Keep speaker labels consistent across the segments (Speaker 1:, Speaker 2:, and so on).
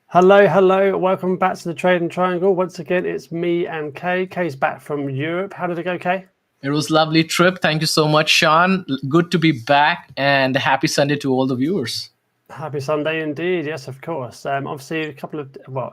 Speaker 1: Hello. Welcome back to the Trading Triangle. Once again, it's me and Kay. Kay's back from Europe. How did it go, Kay?
Speaker 2: It was a lovely trip. Thank you so much, Sean. Good to be back, and happy Sunday to all the viewers.
Speaker 1: Happy Sunday indeed. Yes, of course. Obviously,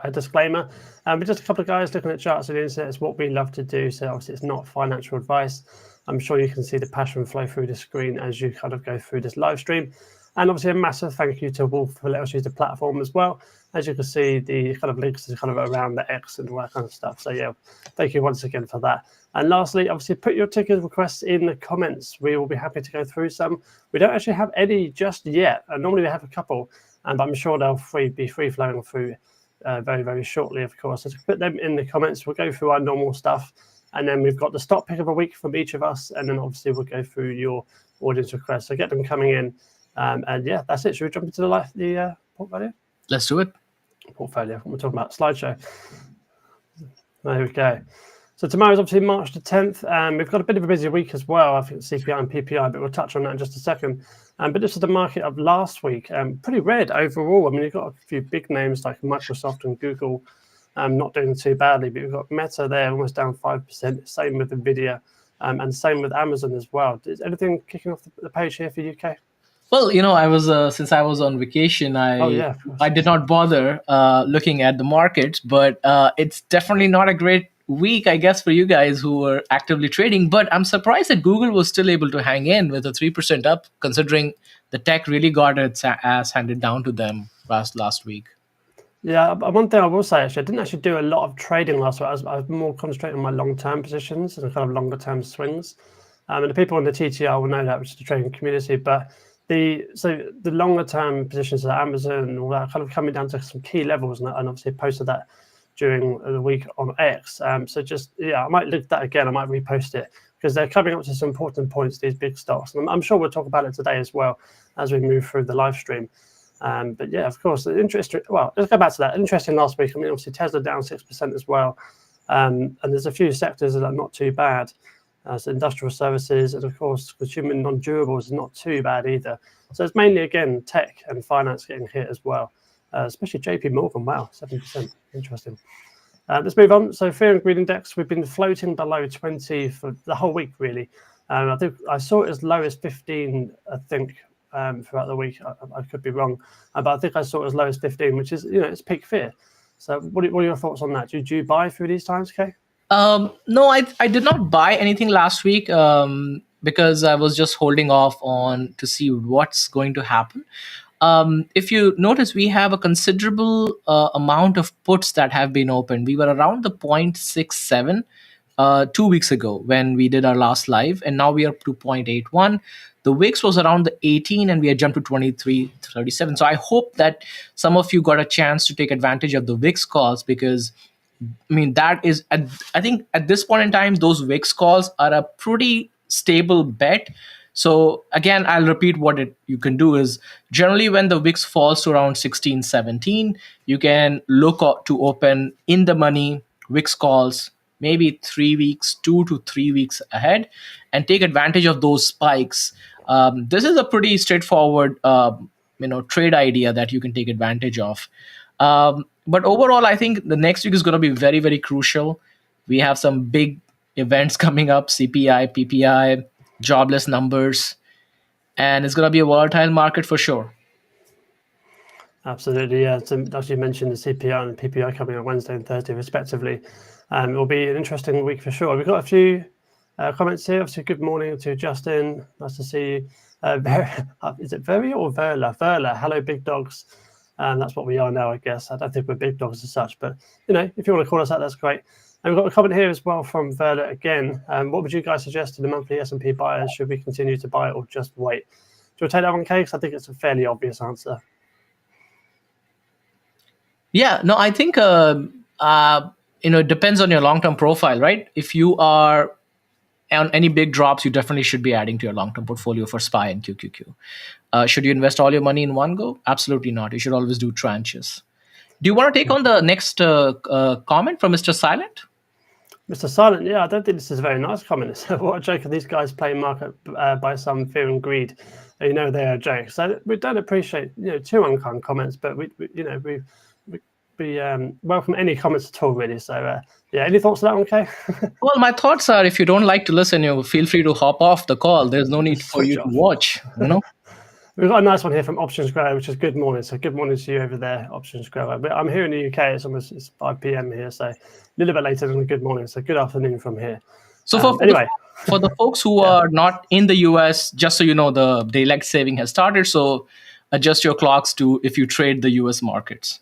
Speaker 1: a disclaimer. We're just a couple of guys looking at charts on the internet. It's what we love to do. So obviously, it's not financial advice. I'm sure you can see the passion flow through the screen as you kind of go through this live stream. And obviously, a massive thank you to Wolf for letting us use the platform as well. As you can see, the kind of links is kind of around the X and all that kind of stuff. So yeah, thank you once again for that. And lastly, obviously, put your ticket requests in the comments. We will be happy to go through some. We don't actually have any just yet. Normally we have a couple, but I'm sure they'll be free flowing through very, very shortly, of course. So to put them in the comments, we'll go through our normal stuff. And then we've got the stock pick of a week from each of us. And then obviously we'll go through your audience requests. So get them coming in. And yeah, that's it. Should we jump into the portfolio?
Speaker 2: Let's do it.
Speaker 1: Portfolio. What we're talking about, slideshow. There we go. So tomorrow's obviously March the 10th. We've got a bit of a busy week as well. I think CPI and PPI, but we'll touch on that in just a second. But this is the market of last week. Pretty red overall. I mean, you've got a few big names like Microsoft and Google not doing too badly, but you've got Meta there almost down 5%. Same with Nvidia and same with Amazon as well. Is anything kicking off the page here for UK?
Speaker 2: Well, I was since I was on vacation, I did not bother looking at the markets, but it's definitely not a great week, I guess, for you guys who were actively trading. But I'm surprised that Google was still able to hang in with a 3% up, considering the tech really got its ass handed down to them last week.
Speaker 1: Yeah, one thing I will say, actually, I didn't actually do a lot of trading last week. I was more concentrating on my long-term positions and kind of longer-term swings. And the people in the TTR will know that, which is the trading community. But the longer-term positions like Amazon and all that kind of coming down to some key levels, and obviously posted that during the week on X. So just, I might look at that again. I might repost it because they're coming up to some important points, these big stocks. And I'm sure we'll talk about it today as well as we move through the live stream. But yeah, of course, interesting. Well, let's go back to that. Interesting last week. I mean, obviously Tesla down 6% as well. And there's a few sectors that are not too bad. So industrial services and of course consumer non-durables is not too bad either. So it's mainly again tech and finance getting hit as well, especially JP Morgan. Wow, 7%. Interesting. Let's move on. So fear and greed index, we've been floating below 20 for the whole week really. I think I saw it as low as 15. I think throughout the week. I could be wrong, but I think I saw it as low as 15, which is it's peak fear. So what are your thoughts on that? Do you buy through these times, Kay?
Speaker 2: No, I did not buy anything last week because I was just holding off on to see what's going to happen. If you notice, we have a considerable amount of puts that have been opened. We were around the 0.67 2 weeks ago when we did our last live, and now we are to 0.81. The VIX was around the 18 and we had jumped to 23.37. So I hope that some of you got a chance to take advantage of the VIX calls because I mean, that is, I think at this point in time, those VIX calls are a pretty stable bet. So again, I'll repeat what you can do is generally when the VIX falls to around 16, 17, you can look to open in the money VIX calls, maybe 3 weeks, 2 to 3 weeks ahead and take advantage of those spikes. This is a pretty straightforward, trade idea that you can take advantage of. But overall, I think the next week is going to be very, very crucial. We have some big events coming up, CPI, PPI, jobless numbers, and it's going to be a volatile market for sure.
Speaker 1: Absolutely, yeah. So as you mentioned, the CPI and PPI coming on Wednesday and Thursday, respectively. It will be an interesting week for sure. We've got a few comments here. Obviously, good morning to Justin. Nice to see you. Is it Very or Verla? Verla, hello, big dogs. And that's what we are now, I guess. I don't think we're big dogs as such, but if you want to call us out, that's great. And we've got a comment here as well from Verla again. What would you guys suggest to the monthly S&P buyers? Should we continue to buy or just wait? Do you want to take that one, Kay? Because I think it's a fairly obvious answer.
Speaker 2: Yeah, no, I think it depends on your long-term profile, right? If you are on any big drops, you definitely should be adding to your long-term portfolio for SPY and QQQ. Should you invest all your money in one go? Absolutely not. You should always do tranches. Do you want to take on the next comment from Mr. Silent?
Speaker 1: Mr. Silent, yeah, I don't think this is a very nice comment. What a joke are these guys playing market by some fear and greed? They are a joke. So we don't appreciate too unkind comments, but we we welcome any comments at all, really. So, yeah, any thoughts on that one, Kay?
Speaker 2: Well, my thoughts are, if you don't like to listen, you feel free to hop off the call. There's no need
Speaker 1: Just
Speaker 2: for you
Speaker 1: switch
Speaker 2: to
Speaker 1: off.
Speaker 2: watch, you know?
Speaker 1: We've got a nice one here from Options Grower, which is good morning. So good morning to you over there, Options Grower. But I'm here in the UK. It's 5 p.m. here, so a little bit later than a good morning. So good afternoon from here.
Speaker 2: So
Speaker 1: Anyway,
Speaker 2: for the folks who are not in the US, just so you know, the daylight saving has started. So adjust your clocks to if you trade the US markets.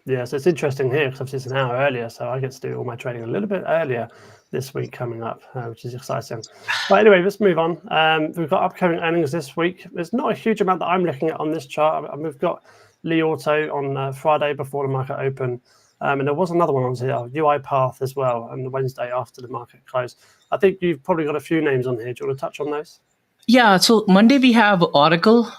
Speaker 1: yeah, so it's interesting here because it's an hour earlier, so I get to do all my trading a little bit earlier this week coming up, which is exciting. But anyway, let's move on. We've got upcoming earnings this week. There's not a huge amount that I'm looking at on this chart. We've got Li Auto on Friday before the market open. And there was another one on here, UiPath as well, on the Wednesday after the market closed. I think you've probably got a few names on here. Do you want to touch on those?
Speaker 2: Yeah, so Monday we have Oracle.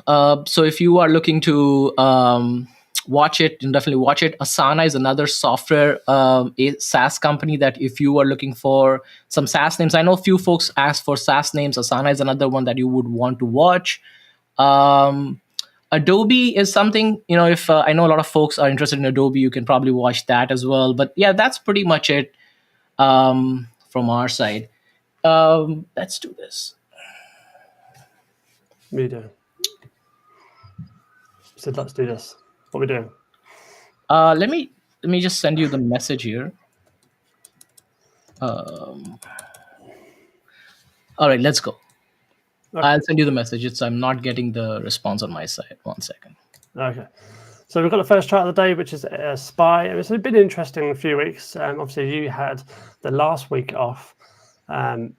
Speaker 2: So if you are looking to watch it, you can definitely watch it. Asana is another software, a SaaS company that if you are looking for some SaaS names, I know a few folks ask for SaaS names. Asana is another one that you would want to watch. Adobe is something, if I know a lot of folks are interested in Adobe, you can probably watch that as well. But yeah, that's pretty much it from our side. Let's do this.
Speaker 1: We do. So let's do this. What are we doing?
Speaker 2: Let me just send you the message here. All right, let's go. Okay. I'll send you the message. I'm not getting the response on my side. 1 second.
Speaker 1: Okay. So we've got the first chart of the day, which is SPY. It's been interesting a few weeks. Obviously, you had the last week off.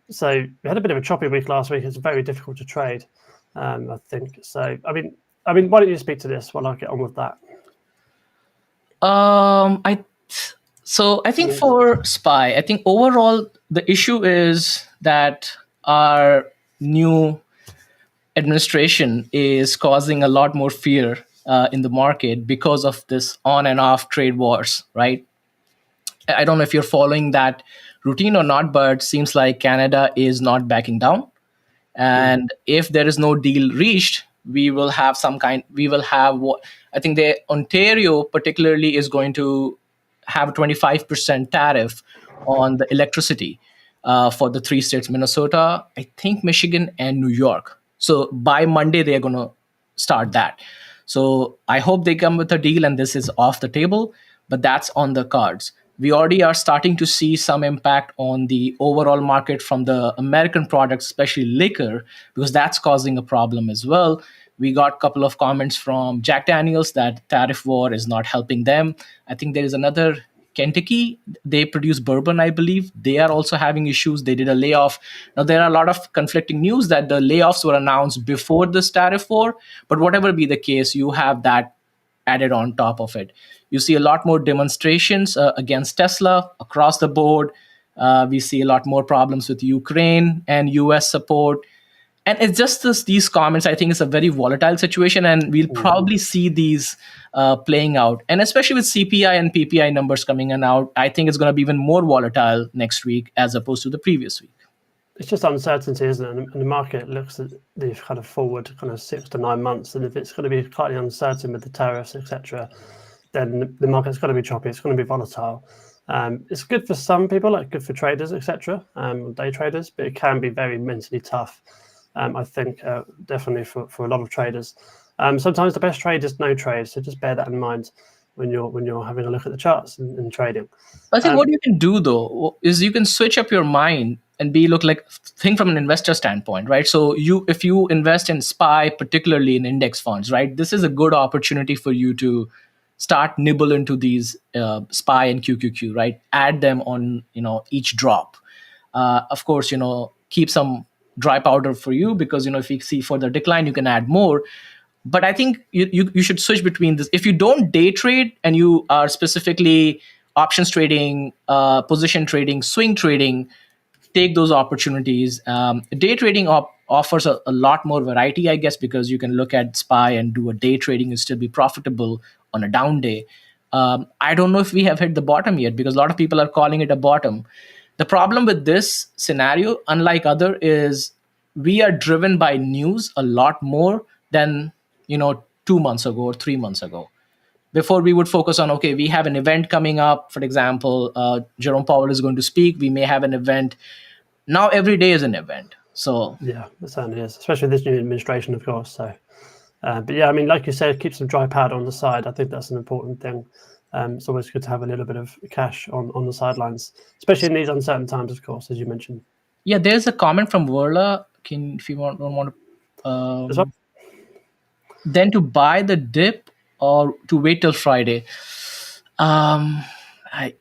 Speaker 1: So we had a bit of a choppy week last week. It's very difficult to trade, I think. So, I mean, why don't you speak to this while I get on with that?
Speaker 2: I think for SPY, I think overall the issue is that our new administration is causing a lot more fear in the market because of this on and off trade wars, right? I don't know if you're following that routine or not, but it seems like Canada is not backing down. And if there is no deal reached, we will have what I think Ontario particularly is going to have a 25% tariff on the electricity for the 3 states, Minnesota, I think Michigan, and New York. So by Monday, they're going to start that. So I hope they come with a deal and this is off the table, but that's on the cards. We already are starting to see some impact on the overall market from the American products, especially liquor, because that's causing a problem as well. We got a couple of comments from Jack Daniels that tariff war is not helping them. I think there is another Kentucky. They produce bourbon, I believe. They are also having issues. They did a layoff. Now, there are a lot of conflicting news that the layoffs were announced before this tariff war. But whatever be the case, you have that added on top of it. You see a lot more demonstrations against Tesla across the board. We see a lot more problems with Ukraine and US support. And it's just these comments, I think it's a very volatile situation, and we'll probably see these playing out. And especially with CPI and PPI numbers coming in out, I think it's going to be even more volatile next week as opposed to the previous week.
Speaker 1: It's just uncertainty, isn't it? And the market looks at the kind of forward kind of 6 to 9 months. And if it's going to be slightly uncertain with the tariffs, etc., then the market's going to be choppy. It's going to be volatile. It's good for some people, like good for traders, etc., day traders, but it can be very mentally tough. I think definitely for a lot of traders. Sometimes the best trade is no trade, so just bear that in mind when you're having a look at the charts and trading.
Speaker 2: I think what you can do though is you can switch up your mind and think from an investor standpoint, right? So if you invest in SPY, particularly in index funds, right, this is a good opportunity for you to start nibble into these SPY and QQQ, right? Add them on each drop. Of course, keep some dry powder for you because if you see further decline, you can add more. But I think you should switch between this. If you don't day trade and you are specifically options trading, position trading, swing trading, take those opportunities. Day trading offers a lot more variety, I guess, because you can look at SPY and do a day trading and still be profitable on a down day. I don't know if we have hit the bottom yet because a lot of people are calling it a bottom. The problem with this scenario, unlike other, is we are driven by news a lot more than 2 months ago or 3 months ago. Before we would focus on, okay, we have an event coming up. For example, Jerome Powell is going to speak. We may have an event. Now every day is an event. So
Speaker 1: yeah, it certainly is, especially this new administration, of course. So, but yeah, I mean, like you said, keep some dry powder on the side. I think that's an important thing. It's always good to have a little bit of cash on the sidelines, especially in these uncertain times, of course, as you mentioned.
Speaker 2: yeah, there's a comment from Verla. If you don't want to, then to buy the dip or to wait till Friday. I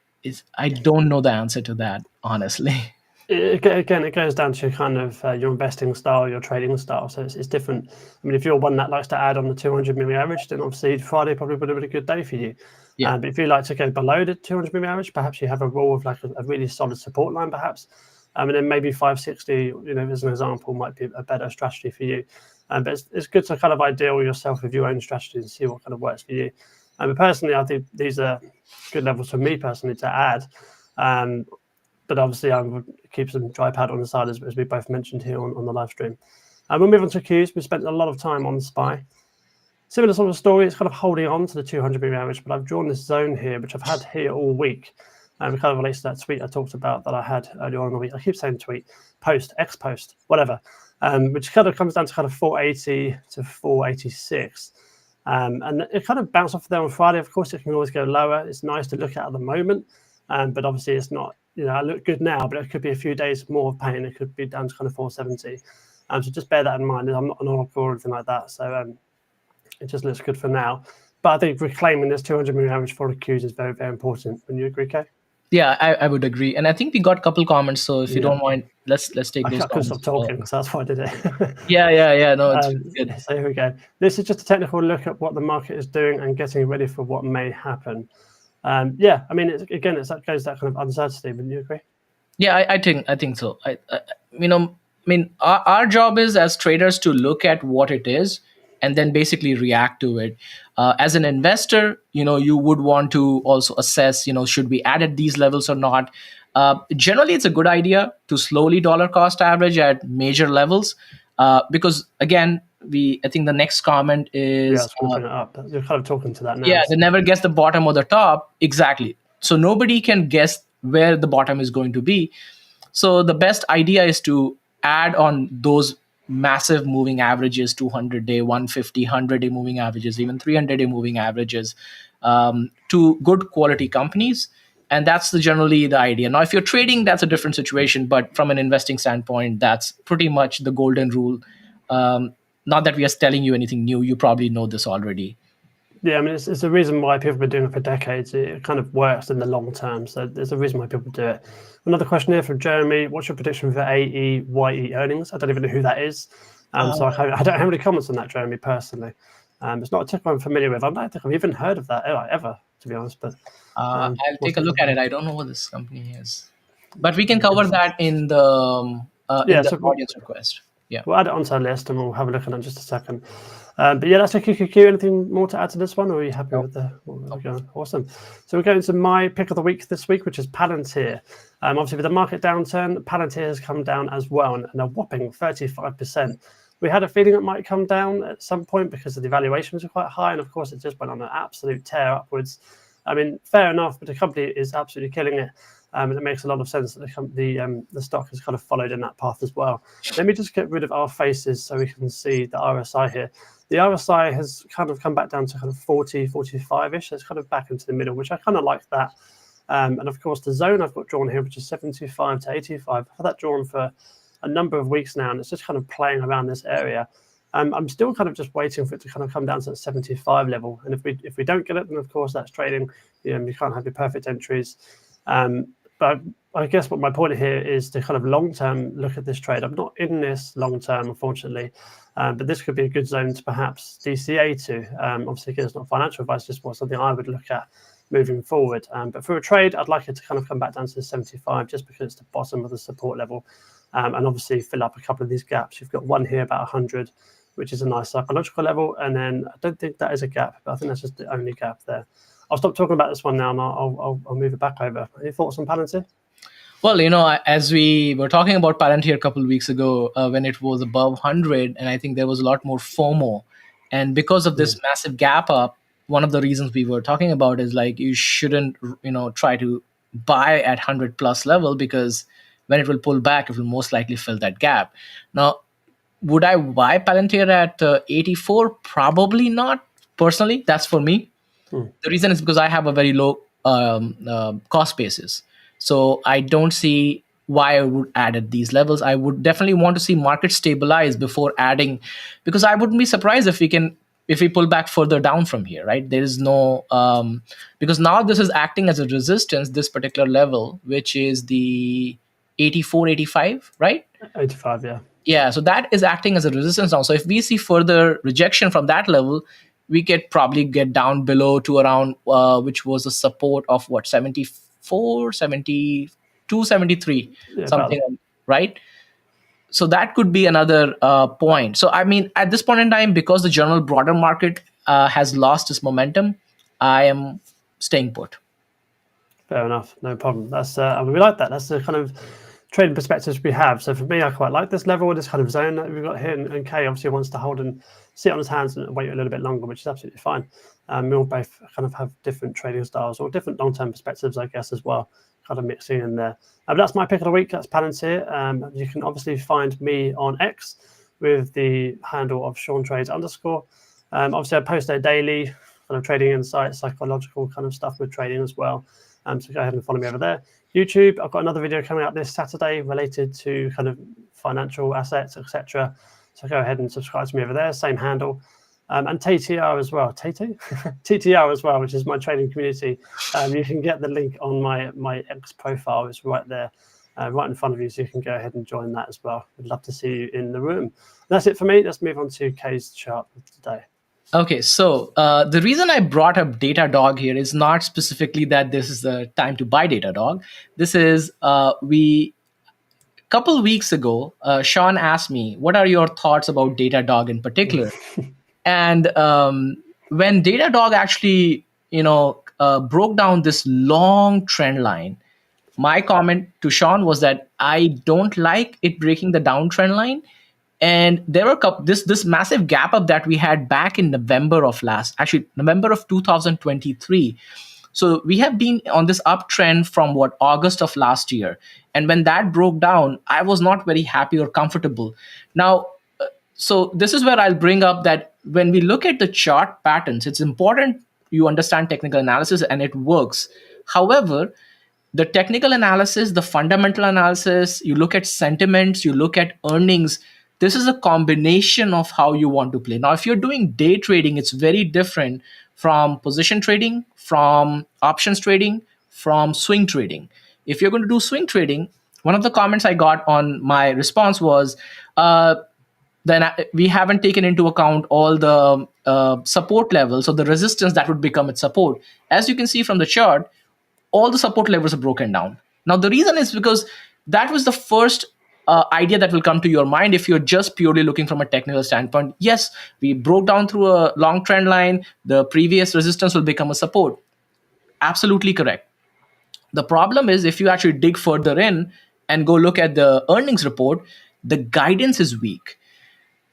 Speaker 2: don't know the answer to that, honestly.
Speaker 1: Again, it goes down to kind of your investing style, your trading style. So it's different. I mean, if you're one that likes to add on the 200 moving average, then obviously Friday probably would have been a good day for you.
Speaker 2: Yeah.
Speaker 1: But if you like to go below the 200 moving average, perhaps you have a rule of like a really solid support line, perhaps. And then maybe 560, as an example, might be a better strategy for you. But it's good to kind of ideal yourself with your own strategy and see what kind of works for you. But personally, I think these are good levels for me personally to add. But obviously, I would keep some dry powder on the side, as we both mentioned here on the live stream. We'll move on to Qs. We spent a lot of time on SPY. Similar sort of story. It's kind of holding on to the 200 moving average, but I've drawn this zone here, which I've had here all week. And it kind of relates to that tweet I talked about that I had earlier on in the week. I keep saying tweet, post, ex-post, whatever, which kind of comes down to kind of 480 to 486. And it kind of bounced off there on Friday. Of course, it can always go lower. It's nice to look at the moment, but obviously it's not, I look good now, but it could be a few days more of pain. It could be down to kind of 470. So just bear that in mind. I'm not an oracle or anything like that. So it just looks good for now. But I think reclaiming this 200 moving average for the Qs is very, very important. Wouldn't you agree, Kay?
Speaker 2: Yeah, I would agree. And I think we got a couple comments. So if you don't mind, let's take those comments.
Speaker 1: I could stop talking, so that's why I did it.
Speaker 2: Yeah. No, it's good.
Speaker 1: So here we go. This is just a technical look at what the market is doing and getting ready for what may happen. Yeah, I mean, it goes that kind of uncertainty. Wouldn't you agree?
Speaker 2: Yeah, I think so. Our job is as traders to look at what it is and then basically react to it. As an investor, you would want to also assess, should we add at these levels or not? Generally, it's a good idea to slowly dollar cost average at major levels because, again, I think the next comment is...
Speaker 1: Yeah, bring it up. You're kind of talking to that now.
Speaker 2: Yeah, they never guess the bottom or the top. Exactly. So nobody can guess where the bottom is going to be. So the best idea is to add on those massive moving averages, 200-day, 150, 100-day moving averages, even 300-day moving averages to good quality companies. And that's generally the idea. Now, if you're trading, that's a different situation. But from an investing standpoint, that's pretty much the golden rule. Not that we are telling you anything new. You probably know this already.
Speaker 1: Yeah, I mean, it's the reason why people have been doing it for decades. It kind of works in the long term. So there's a reason why people do it. Another question here from Jeremy. What's your prediction for AEYE earnings? I don't even know who that is. So I don't have any comments on that, Jeremy, personally. It's not a ticker I'm familiar with. I don't think I've even heard of that ever, to be honest. But
Speaker 2: I'll take a look at it. I don't know what this company is. But we can cover that in the audience request. Yeah,
Speaker 1: we'll add it onto our list and we'll have a look at it in just a second. But yeah, that's a QQQ. Anything more to add to this one, or are you happy with the? Awesome. So we're going to my pick of the week this week, which is Palantir. Obviously, with the market downturn, Palantir has come down as well, and a whopping 35%. We had a feeling it might come down at some point because the valuations are quite high, and of course, it just went on an absolute tear upwards. I mean, fair enough, but the company is absolutely killing it. And it makes a lot of sense that the stock has kind of followed in that path as well. Let me just get rid of our faces so we can see the RSI here. The RSI has kind of come back down to kind of 40, 45-ish. So it's kind of back into the middle, which I kind of like that. And of course, the zone I've got drawn here, which is 75 to 85, I've had that drawn for a number of weeks now, and it's just kind of playing around this area. I'm still kind of just waiting for it to kind of come down to that 75 level. And if we don't get it, then of course that's trading. You can't have your perfect entries. But I guess what my point here is to kind of long-term look at this trade. I'm not in this long-term, unfortunately, but this could be a good zone to perhaps DCA to. Obviously, it's not financial advice, just something I would look at moving forward. But for a trade, I'd like it to kind of come back down to the 75 just because it's the bottom of the support level. And obviously fill up a couple of these gaps. You've got one here about 100, which is a nice psychological level. And then I don't think that is a gap, but I think that's just the only gap there. I'll stop talking about this one now, and I'll move it back over. Any thoughts on Palantir?
Speaker 2: Well, as we were talking about Palantir a couple of weeks ago, when it was above 100, and I think there was a lot more FOMO. And because of this massive gap up, one of the reasons we were talking about is like you shouldn't try to buy at 100 plus level, because when it will pull back, it will most likely fill that gap. Now, would I buy Palantir at 84? Probably not. Personally, that's for me. The reason is because I have a very low cost basis. So I don't see why I would add at these levels. I would definitely want to see market stabilize before adding, because I wouldn't be surprised if we pull back further down from here, right? There is no because now this is acting as a resistance, this particular level, which is the 84, 85, right?
Speaker 1: 85, yeah.
Speaker 2: Yeah, so that is acting as a resistance now. So if we see further rejection from that level, we could probably get down below to around which was a support of what, 74, 72, 73,
Speaker 1: Yeah,
Speaker 2: something, right? So that could be another point. So I mean, at this point in time, because the general broader market has lost its momentum, I am staying put.
Speaker 1: Fair enough, no problem. That's I mean, we like that. That's the kind of trading perspectives we have. So for me, I quite like this level, this kind of zone that we've got here. And Kay obviously wants to hold and sit on his hands and wait a little bit longer, which is absolutely fine. We all both kind of have different trading styles or different long-term perspectives, I guess, as well, kind of mixing in there. But that's my pick of the week. That's Palantir. You can obviously find me on X with the handle of ShaunTrades_. Obviously, I post there daily, kind of trading insights, psychological kind of stuff with trading as well. So go ahead and follow me over there. YouTube, I've got another video coming out this Saturday related to kind of financial assets, etc. So go ahead and subscribe to me over there, same handle. And TTR as well, TTR as well, which is my trading community. You can get the link on my X profile. It's right there, right in front of you, so you can go ahead and join that as well. I'd love to see you in the room. That's it for me. Let's move on to Kay's chart of today.
Speaker 2: Okay, so the reason I brought up Datadog here is not specifically that this is the time to buy Datadog. This is a couple weeks ago, Sean asked me, what are your thoughts about Datadog in particular? And when Datadog actually, broke down this long trend line, my comment to Sean was that I don't like it breaking the downtrend line. And there were this massive gap up that we had back in November of 2023. So we have been on this uptrend from August of last year. And when that broke down, I was not very happy or comfortable. Now, so this is where I'll bring up that when we look at the chart patterns, it's important you understand technical analysis, and it works. However, the technical analysis, the fundamental analysis, you look at sentiments, you look at earnings. This is a combination of how you want to play. Now, if you're doing day trading, it's very different from position trading, from options trading, from swing trading. If you're going to do swing trading, one of the comments I got on my response was, then we haven't taken into account all the support levels or the resistance that would become its support. As you can see from the chart, all the support levels are broken down. Now, the reason is because that was the first idea that will come to your mind if you're just purely looking from a technical standpoint. Yes, we broke down through a long trend line. The previous resistance will become a support. Absolutely correct. The problem is if you actually dig further in and go look at the earnings report, the guidance is weak.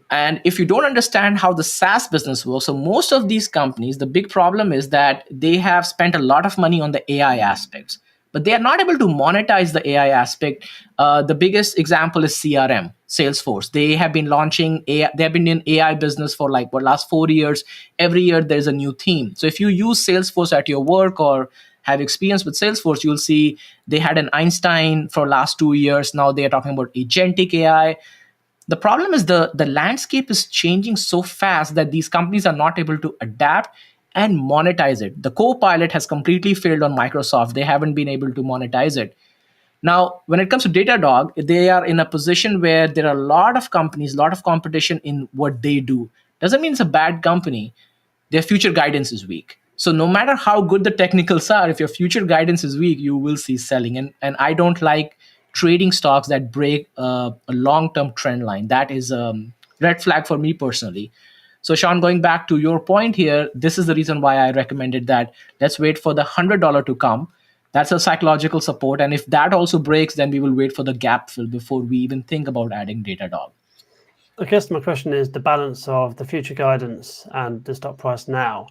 Speaker 2: And if you don't understand how the SaaS business works, so most of these companies, the big problem is that they have spent a lot of money on the AI aspects, but they are not able to monetize the AI aspect. The biggest example is CRM, Salesforce. They have been launching AI. They have been in AI business for last 4 years. Every year there's a new theme. So if you use Salesforce at your work or have experience with Salesforce, you'll see they had an Einstein for last 2 years. Now they are talking about agentic AI. The problem is the landscape is changing so fast that these companies are not able to adapt and monetize it. The Copilot has completely failed on Microsoft. They haven't been able to monetize it. Now, when it comes to Datadog, they are in a position where there are a lot of companies, a lot of competition in what they do. Doesn't mean it's a bad company. Their future guidance is weak. So no matter how good the technicals are, if your future guidance is weak, you will see selling. And I don't like trading stocks that break a long-term trend line. That is a red flag for me personally. So Sean, going back to your point here, this is the reason why I recommended that let's wait for the $100 to come. That's a psychological support. And if that also breaks, then we will wait for the gap fill before we even think about adding Datadog.
Speaker 1: I guess my question is the balance of the future guidance and the stock price now.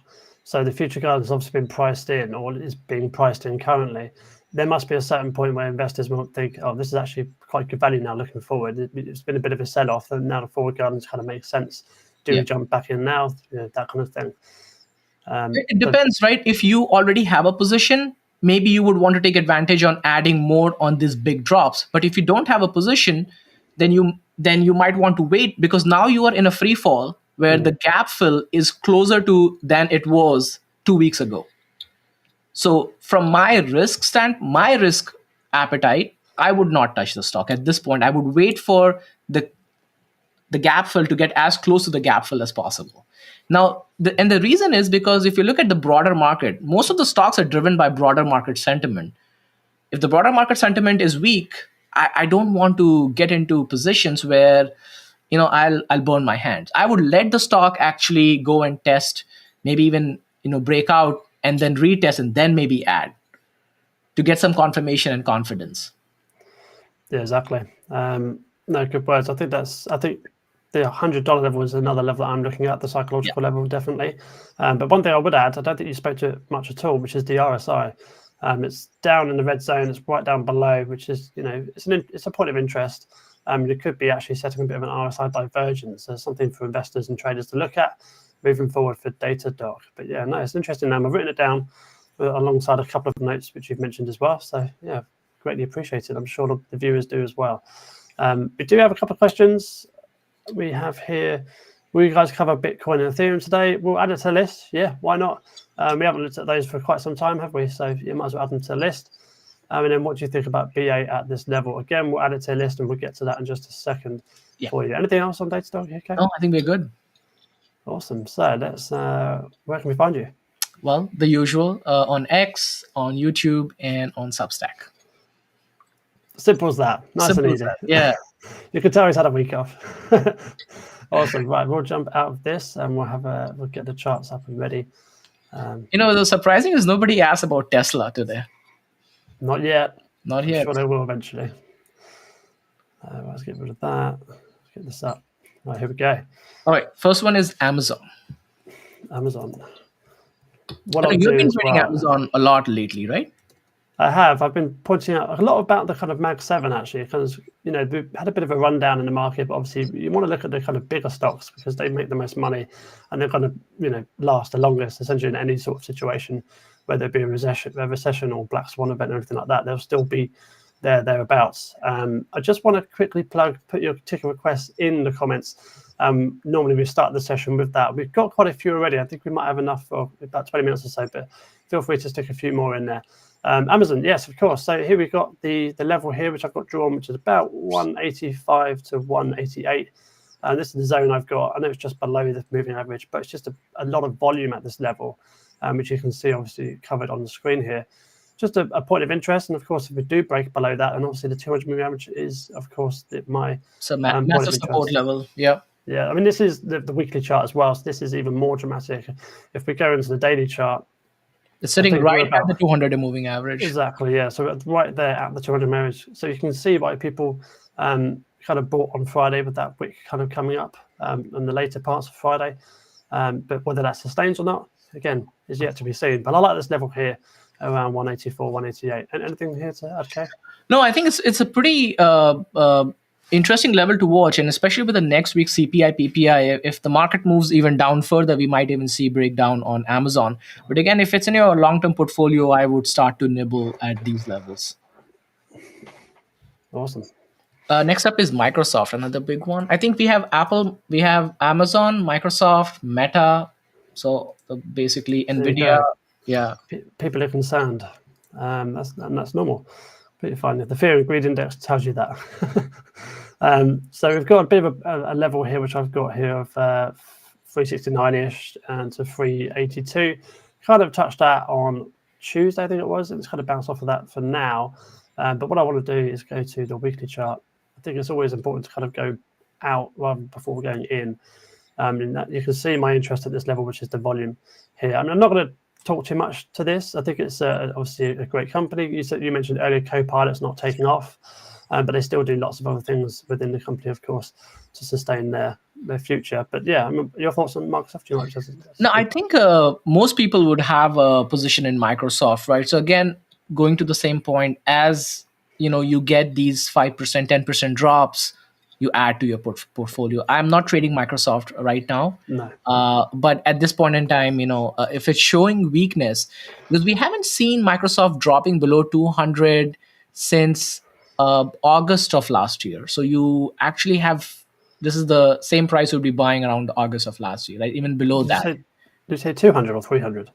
Speaker 1: So the future guidance has obviously been priced in, or is being priced in currently. There must be a certain point where investors will think, oh, this is actually quite good value now looking forward. It's been a bit of a sell-off, and now the forward guidance kind of makes sense. Do we jump back in now? That kind of thing.
Speaker 2: It depends, right? If you already have a position, maybe you would want to take advantage on adding more on these big drops. But if you don't have a position, then you might want to wait, because now you are in a free fall where the gap fill is closer to than it was 2 weeks ago. So from my risk appetite, I would not touch the stock at this point. I would wait for the gap fill to get as close to the gap fill as possible. Now, the reason is because if you look at the broader market, most of the stocks are driven by broader market sentiment. If the broader market sentiment is weak, I don't want to get into positions where I'll burn my hands. I would let the stock actually go and test, maybe even break out and then retest and then maybe add to get some confirmation and confidence.
Speaker 1: Yeah, exactly. No, good words. I think the $100 level is another level that I'm looking at, the psychological level, definitely. But one thing I would add, I don't think you spoke to it much at all, which is the RSI. It's down in the red zone. It's right down below, which is, it's a point of interest. It could be actually setting a bit of an RSI divergence. There's something for investors and traders to look at moving forward for DDOG. But yeah, no, it's interesting. I've written it down alongside a couple of notes which you've mentioned as well. So yeah, greatly appreciated. I'm sure the viewers do as well. We do have a couple of questions. We have here, will you guys cover Bitcoin and Ethereum today? We'll add it to the list. Yeah, why not? We haven't looked at those for quite some time, have we? So you might as well add them to the list. And then what do you think about BA at this level? Again, we'll add it to the list and we'll get to that in just a second for you. Anything else on DDOG? Okay.
Speaker 2: No, I think we're good.
Speaker 1: Awesome. So let's, where can we find you?
Speaker 2: Well, the usual, on X, on YouTube, and on Substack.
Speaker 1: Simple as that. Nice and easy.
Speaker 2: Yeah.
Speaker 1: You can tell he's had a week off. Awesome. Right, we'll jump out of this and we'll get the charts up and ready.
Speaker 2: The surprising is nobody asked about Tesla today.
Speaker 1: Not yet.
Speaker 2: Not yet.
Speaker 1: I'm sure they will eventually. Let's get rid of that. Let's get this up. Right, here we go.
Speaker 2: All right. First one is Amazon.
Speaker 1: Amazon.
Speaker 2: You've been trading Amazon a lot lately, right?
Speaker 1: I have. I've been pointing out a lot about the kind of Mag 7 actually, because we had a bit of a rundown in the market, but obviously you want to look at the kind of bigger stocks because they make the most money and they're kind of last the longest essentially in any sort of situation, whether it be a recession or black swan event or anything like that. They'll still be thereabouts. I just want to quickly put your ticket requests in the comments. Normally we start the session with that. We've got quite a few already. I think we might have enough for about 20 minutes or so, but feel free to stick a few more in there. Amazon, yes, of course. So here we've got the level here, which I've got drawn, which is about 185 to 188. And this is the zone I've got. I know it's just below the moving average, but it's just a lot of volume at this level, which you can see obviously covered on the screen here. Just a point of interest. And of course, if we do break below that, and obviously the 200 moving average is, of course,
Speaker 2: massive support level. Yeah.
Speaker 1: Yeah, I mean, this is the weekly chart as well. So this is even more dramatic. If we go into the daily chart,
Speaker 2: it's sitting right at the 200 moving average.
Speaker 1: Exactly, yeah. So it's right there at the 200 average. So you can see why people kind of bought on Friday with that wick kind of coming up in the later parts of Friday. But whether that sustains or not, again, is yet to be seen. But I like this level here around 184, 188. And anything here to add, okay?
Speaker 2: No, I think it's a pretty interesting level to watch, and especially with the next week's CPI, PPI, if the market moves even down further, we might even see breakdown on Amazon. But again, if it's in your long-term portfolio, I would start to nibble at these levels.
Speaker 1: Awesome.
Speaker 2: Next up is Microsoft, another big one. I think we have Apple, we have Amazon, Microsoft, Meta, so basically NVIDIA. Yeah.
Speaker 1: People are concerned. That's normal. Pretty fine. The fear and greed index tells you that. So we've got a bit of a level here, which I've got here of 369-ish and to 382. Kind of touched that on Tuesday, I think it was. It's kind of bounced off of that for now. But what I want to do is go to the weekly chart. I think it's always important to kind of go out rather before we're going in. You can see my interest at this level, which is the volume here. I mean, I'm not going to talk too much to this. I think it's obviously a great company. You mentioned earlier Copilot's not taking off, but they still do lots of other things within the company, of course, to sustain their their future. But yeah, I mean, your thoughts on Microsoft? You know,
Speaker 2: No, I think most people would have a position in Microsoft, right? So again, going to the same point, as you get these 5%, 10% drops, you add to your portfolio. I'm not trading Microsoft right now,
Speaker 1: no.
Speaker 2: but at this point in time, if it's showing weakness, because we haven't seen Microsoft dropping below 200 since August of last year. So you actually have, this is the same price you'd be buying around August of last year, right? Even below that.
Speaker 1: Did you say 200 or 300?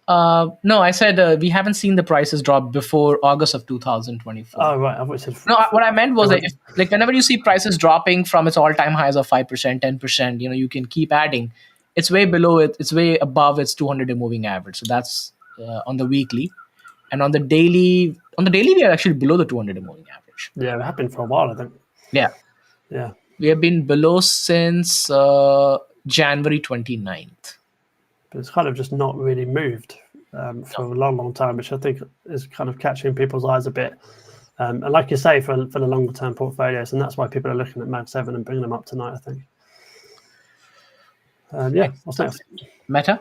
Speaker 2: No, I said we haven't seen the prices drop before August of 2024.
Speaker 1: Oh, right. I thought you said.
Speaker 2: No, what I meant was that like whenever you see prices dropping from its all-time highs of 5%, 10%, you can keep adding. It's way below it. It's way above its 200-day moving average. So that's on the weekly, and on the daily. On the daily, we are actually below the 200-day moving average.
Speaker 1: Yeah, it happened for a while, I think.
Speaker 2: Yeah. We have been below since January 29th.
Speaker 1: But it's kind of just not really moved for a long time, which I think is kind of catching people's eyes a bit. And like you say, for the longer term portfolios, and that's why people are looking at Mag 7 and bringing them up tonight, I think. What's next?
Speaker 2: Meta,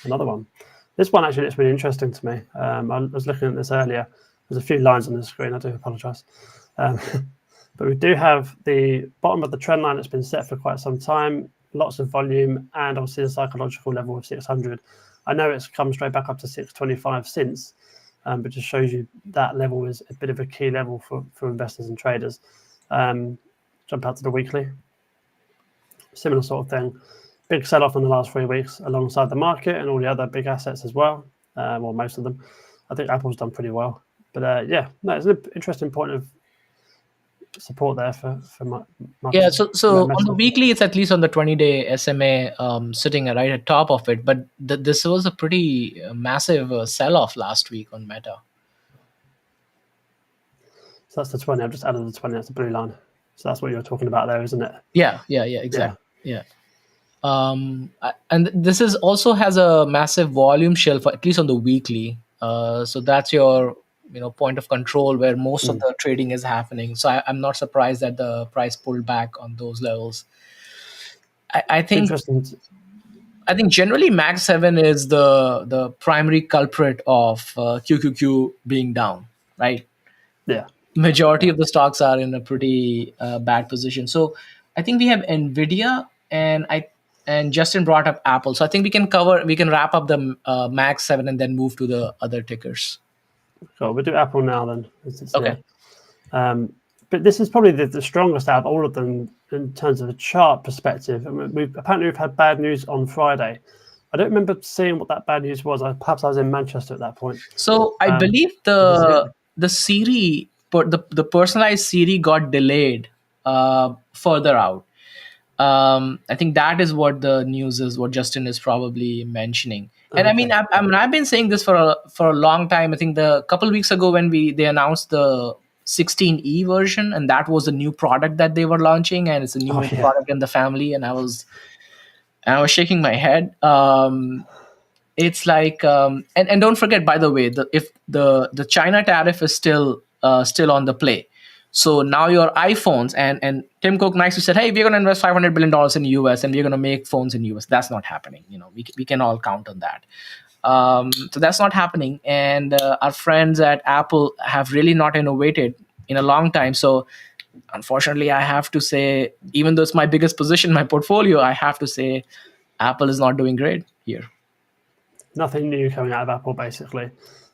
Speaker 1: another one. This one actually looks really interesting to me. I was looking at this earlier. There's a few lines on the screen. I do apologise. But we do have the bottom of the trend line that's been set for quite some time, lots of volume, and obviously the psychological level of 600. I know it's come straight back up to 625 since, but just shows you that level is a bit of a key level for investors and traders. Jump out to the weekly. Similar sort of thing. Big sell-off in the last 3 weeks alongside the market and all the other big assets as well. Well, most of them. I think Apple's done pretty well. But it's an interesting point of support there for market.
Speaker 2: So on the weekly, it's at least on the 20-day SMA sitting right at top of it. But this was a pretty massive sell-off last week on Meta.
Speaker 1: So that's the 20. I've just added the 20. That's the blue line. So that's what you're talking about there, isn't it?
Speaker 2: Yeah, exactly. Yeah. And this is also has a massive volume shelf, at least on the weekly. So that's your point of control where most of the trading is happening. So I'm not surprised that the price pulled back on those levels. I think generally Mag 7 is the primary culprit of QQQ being down, right?
Speaker 1: Yeah.
Speaker 2: Majority of the stocks are in a pretty bad position. So I think we have Nvidia and Justin brought up Apple. So I think we can wrap up the Mag 7 and then move to the other tickers.
Speaker 1: Cool. We'll do Apple now then.
Speaker 2: Okay.
Speaker 1: But this is probably the strongest out of all of them in terms of a chart perspective. I mean, we've had bad news on Friday. I don't remember seeing what that bad news was. Perhaps I was in Manchester at that point.
Speaker 2: So I believe the Siri, the personalized Siri got delayed further out. I think that is what the news is, what Justin is probably mentioning. And I mean, I've been saying this for a long time. I think the couple of weeks ago when they announced the 16E version, and that was a new product that they were launching, and it's a new product in the family. And I was shaking my head. It's like, and don't forget, by the way, if the China tariff is still on the play. So now your iPhones and Tim Cook nicely said, hey, we're going to invest $500 billion in the US and we're going to make phones in the US. That's not happening. We can all count on that. So that's not happening. And our friends at Apple have really not innovated in a long time. So unfortunately, I have to say, even though it's my biggest position in my portfolio, I have to say Apple is not doing great here.
Speaker 1: Nothing new coming out of Apple, basically.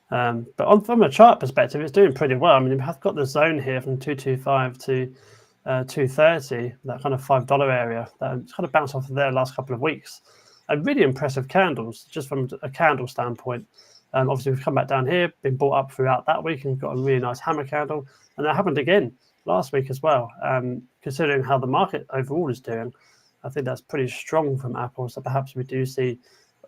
Speaker 1: But from a chart perspective, it's doing pretty well. I mean, you've got the zone here from 225 to 230, that kind of $5 area. It's kind of bounced off of there the last couple of weeks. And really impressive candles, just from a candle standpoint. Obviously, we've come back down here, been bought up throughout that week and got a really nice hammer candle. And that happened again last week as well. Considering how the market overall is doing, I think that's pretty strong from Apple. So perhaps we do see,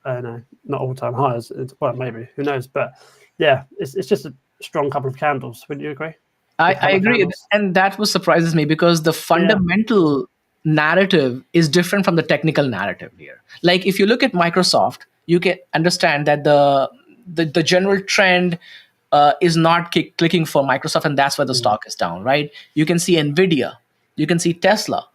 Speaker 1: not all-time highs. Well, maybe, who knows? But yeah, it's just a strong couple of candles. Wouldn't you agree?
Speaker 2: I agree. Candles? And that what surprises me because the fundamental narrative is different from the technical narrative here. Like if you look at Microsoft, you can understand that the general trend is not clicking for Microsoft, and that's why the stock is down, right? You can see Nvidia, you can see Tesla,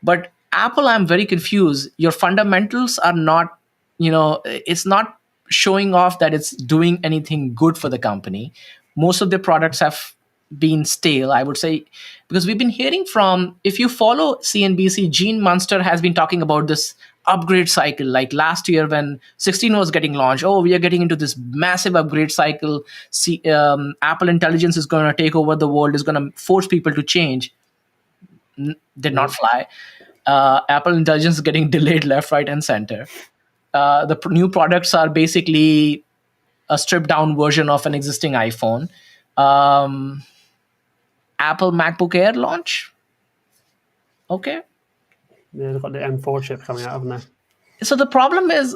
Speaker 2: but Apple, I'm very confused. Your fundamentals are not, it's not showing off that it's doing anything good for the company. Most of the products have been stale, I would say, because we've been hearing from, if you follow CNBC, Gene Munster has been talking about this upgrade cycle. Like last year when 16 was getting launched, oh, we are getting into this massive upgrade cycle. Apple Intelligence is going to take over the world, is going to force people to change. Did not fly. Apple Intelligence is getting delayed left, right, and center. The new products are basically a stripped down version of an existing iPhone. Apple MacBook Air launch. Okay.
Speaker 1: Yeah, they've got the M4 chip coming out, haven't they?
Speaker 2: So the problem is,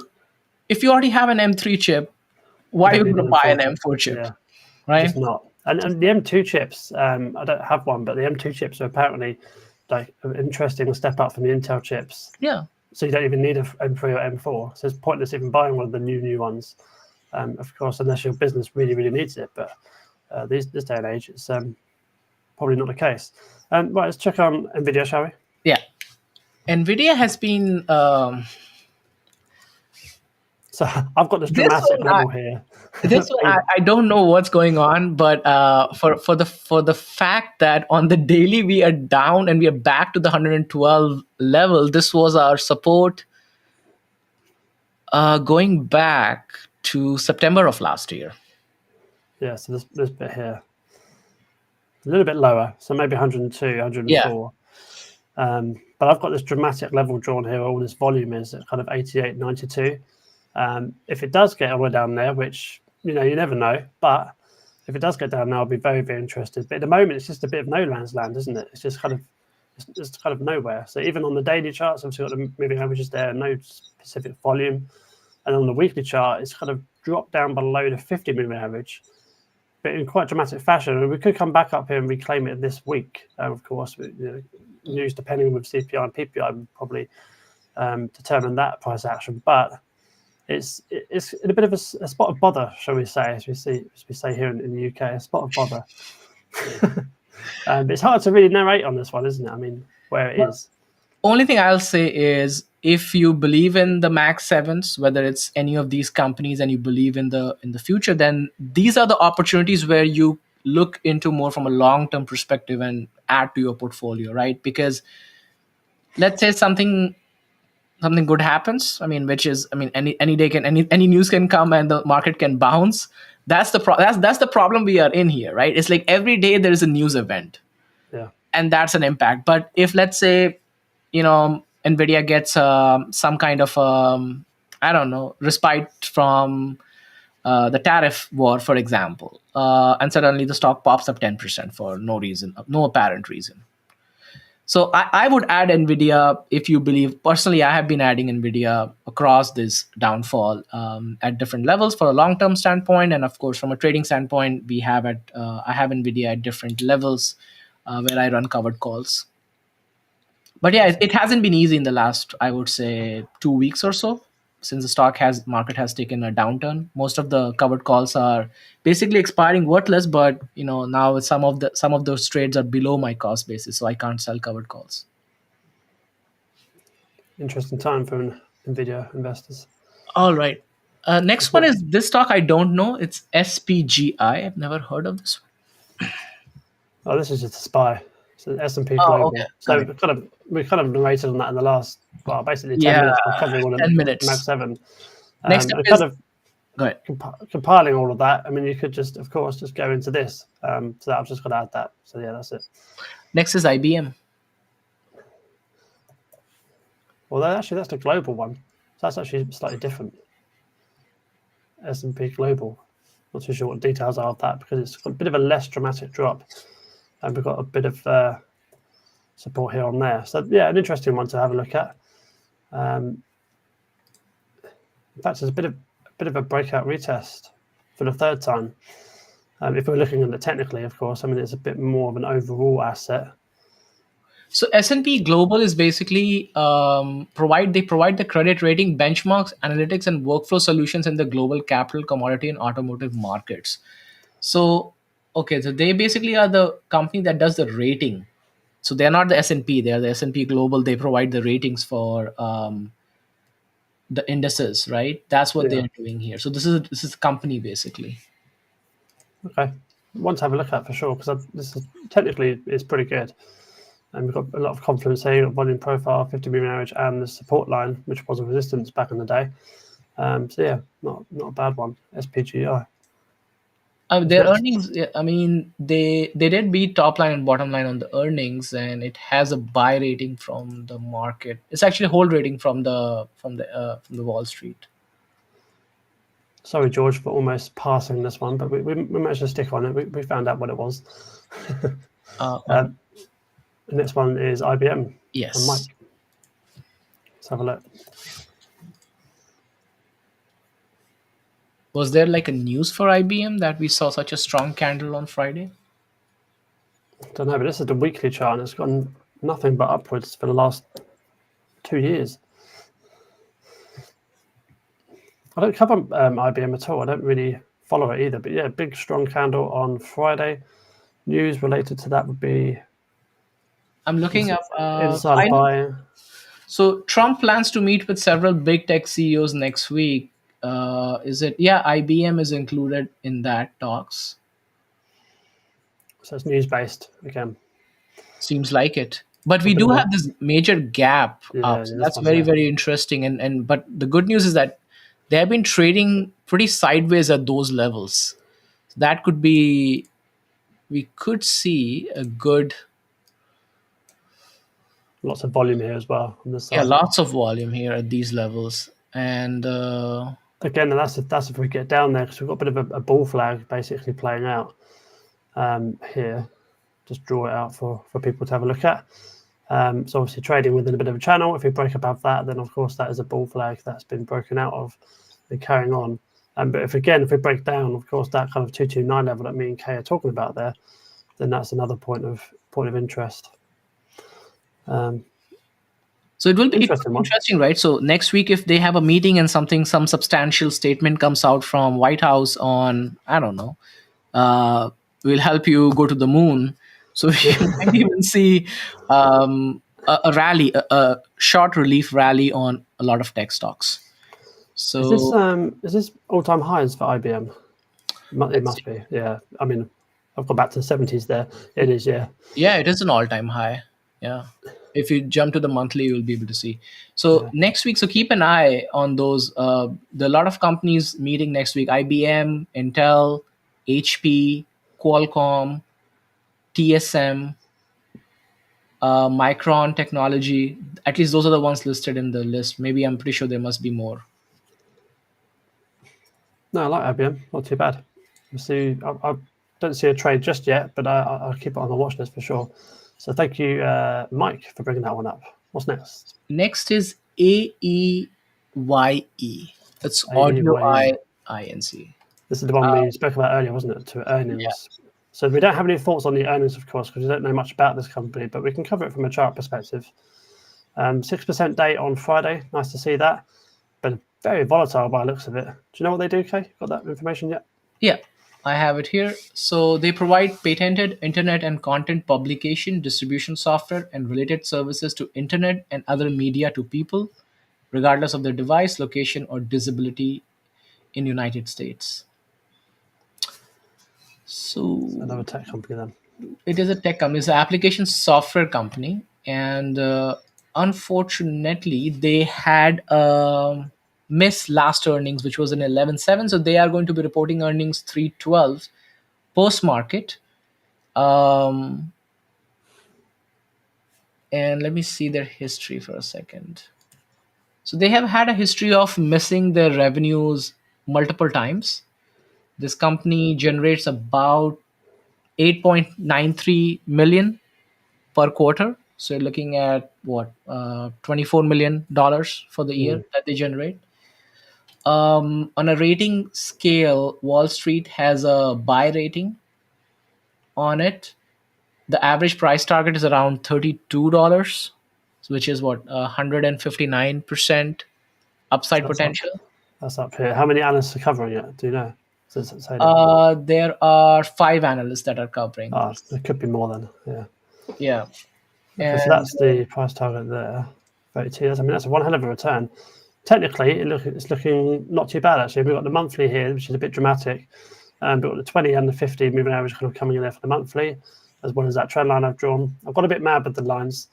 Speaker 2: if you already have an M3 chip, why are you going to buy an M4 chip?
Speaker 1: Yeah,
Speaker 2: right?
Speaker 1: Just not. And the M2 chips, I don't have one, but the M2 chips are apparently like an interesting step up from the Intel chips.
Speaker 2: Yeah.
Speaker 1: So you don't even need a M3 or M4. So it's pointless even buying one of the new ones, of course, unless your business really, really needs it. But this day and age, it's probably not the case. Right, let's check on NVIDIA, shall we?
Speaker 2: Yeah. NVIDIA has been...
Speaker 1: So I've got this dramatic level here.
Speaker 2: This one, I don't know what's going on, but for the fact that on the daily we are down and we are back to the 112 level, this was our support going back to September of last year.
Speaker 1: Yeah, so this bit here, a little bit lower, so maybe 102, 104. Yeah. But I've got this dramatic level drawn here. All this volume is at kind of 88, 92. If it does get all the way down there, which you never know, but if it does get down there, I'll be very, very interested. But at the moment, it's just a bit of no man's land, isn't it? It's just kind of nowhere. So even on the daily charts, I've got the moving averages there, no specific volume, and on the weekly chart, it's kind of dropped down below the 50 moving average, but in quite dramatic fashion. And we could come back up here and reclaim it this week, of course. News depending with CPI and PPI would probably determine that price action, but it's in a bit of a spot of bother, shall we say, as we say here in the UK, a spot of bother. It's hard to really narrate on this one, isn't it? I mean, where it is.
Speaker 2: Only thing I'll say is, if you believe in the Max 7s, whether it's any of these companies, and you believe in the future, then these are the opportunities where you look into more from a long-term perspective and add to your portfolio, right? Because let's say something good happens. I mean, any day any news can come and the market can bounce. That's the problem we are in here, right? It's like every day there is a news event, and that's an impact. But if, let's say, NVIDIA gets some kind of I don't know, respite from the tariff war, for example, and suddenly the stock pops up 10% for no reason, no apparent reason. So I would add NVIDIA if you believe. Personally, I have been adding NVIDIA across this downfall at different levels for a long-term standpoint, and of course from a trading standpoint, I have NVIDIA at different levels where I run covered calls. But yeah, it hasn't been easy in the last, I would say, 2 weeks or so, since the market has taken a downturn. Most of the covered calls are basically expiring worthless, but now some of those trades are below my cost basis, so I can't sell covered calls.
Speaker 1: Interesting time for NVIDIA investors.
Speaker 2: All right. Next one is this stock I don't know. It's SPGI. I've never heard of this one.
Speaker 1: Oh, this is just a SPY. So S&P Global. Okay. So we kind of narrated on that in the last, basically 10 minutes. We're covering all
Speaker 2: 10 minutes.
Speaker 1: Max 7.
Speaker 2: Next up is, go ahead.
Speaker 1: Compiling all of that. I mean, you could just, of course, just go into this. So I've just got to add that. So yeah, that's it.
Speaker 2: Next is IBM.
Speaker 1: Well, that's the global one. So that's actually slightly different. S&P Global. Not too sure what the details are of that, because it's got a bit of a less dramatic drop. And we've got a bit of support here on there. So yeah, an interesting one to have a look at. In fact, there's a bit of a breakout retest for the third time. If we're looking at it technically, of course, I mean, it's a bit more of an overall asset.
Speaker 2: So S&P Global is basically provide the credit rating, benchmarks, analytics, and workflow solutions in the global capital, commodity, and automotive markets. So okay, so they basically are the company that does the rating So they're not the S&P, they're the S&P Global. They provide the ratings for the indices, right? That's what
Speaker 1: Yeah.
Speaker 2: they're doing here. So this is the company basically.
Speaker 1: Okay. One to have a look at for sure, because this is technically it's pretty good. And we've got a lot of confidence here, volume profile, 50 moving average, and the support line, which was a resistance back in the day. So yeah, not a bad one. SPGI.
Speaker 2: Their earnings, I mean, they did beat top line and bottom line on the earnings, and it has a buy rating from the market. It's actually a hold rating from the Wall Street.
Speaker 1: Sorry, George, for almost passing this one, but we managed to stick on it. We found out what it was. The next one is IBM.
Speaker 2: Yes.
Speaker 1: And Mike. Let's have a look.
Speaker 2: Was there like a news for IBM that we saw such a strong candle on Friday?
Speaker 1: Don't know, but this is the weekly chart, and it's gone nothing but upwards for the last 2 years. I don't cover IBM at all. I don't really follow it either. But yeah, big strong candle on Friday. News related to that would be
Speaker 2: I'm looking up
Speaker 1: inside buying.
Speaker 2: So Trump plans to meet with several big tech CEOs next week. Is it? Yeah, IBM is included in that talks.
Speaker 1: So it's news based again.
Speaker 2: Seems like it. But we do have this major gap up. So that's very, very interesting. And but the good news is that they have been trading pretty sideways at those levels. That could be, we could see a good,
Speaker 1: lots of volume here as well on this side.
Speaker 2: yeah, lots of volume here at these levels. And
Speaker 1: again, that's if we get down there, because we've got a bit of a bull flag basically playing out here. Just draw it out for people to have a look at. So obviously trading within a bit of a channel. If we break above that, then of course that is a bull flag that's been broken out of and carrying on. But if we break down, of course, that kind of 229 level that me and Kay are talking about there, then that's another point of interest.
Speaker 2: So it will be interesting, right? So next week, if they have a meeting and some substantial statement comes out from White House on, I don't know, we'll help you go to the moon. So we might even see a rally, a short relief rally on a lot of tech stocks. So
Speaker 1: is this all-time highs for IBM? It must be, yeah. I mean, I've gone back to the 70s there. It is, yeah.
Speaker 2: Yeah, it is an all-time high. Yeah. If you jump to the monthly, you'll be able to see. So next week, so keep an eye on those. There are a lot of companies meeting next week. IBM, Intel, HP, Qualcomm, TSM, Micron Technology. At least those are the ones listed in the list. Maybe I'm pretty sure there must be more.
Speaker 1: No, I like IBM. Not too bad. We'll see. I don't see a trade just yet, but I'll keep it on the watch list for sure. So thank you, Mike, for bringing that one up. What's next?
Speaker 2: Next is AEYE. It's Audio Inc.
Speaker 1: This is the one we spoke about earlier, wasn't it? To earnings. Yeah. So we don't have any thoughts on the earnings, of course, because we don't know much about this company, but we can cover it from a chart perspective. 6% day on Friday. Nice to see that. But very volatile by the looks of it. Do you know what they do, Kay? Got that information yet?
Speaker 2: Yeah, I have it here. So they provide patented internet and content publication, distribution software, and related services to internet and other media to people, regardless of their device, location, or disability in United States. So
Speaker 1: it's another tech company then.
Speaker 2: It is a tech company. It's an application software company. And unfortunately, they had miss last earnings, which was in 11.7. So they are going to be reporting earnings 3.12 post-market. And let me see their history for a second. So they have had a history of missing their revenues multiple times. This company generates about 8.93 million per quarter. So you're looking at what, $24 million for the year that they generate. On a rating scale, Wall Street has a buy rating on it. The average price target is around $32, which is what, 159% upside potential.
Speaker 1: That's up here. How many analysts are covering it? Do you know? Does it say
Speaker 2: there are 5 analysts that are covering.
Speaker 1: There could be more then. Yeah.
Speaker 2: Yeah.
Speaker 1: Okay, so that's the price target there, 32. I mean, that's a one hell of a return. Technically, it's looking not too bad actually. We've got the monthly here, which is a bit dramatic, but we've got the 20 and the 50 moving average kind of coming in there for the monthly, as well as that trend line I've drawn. I've got a bit mad with the lines,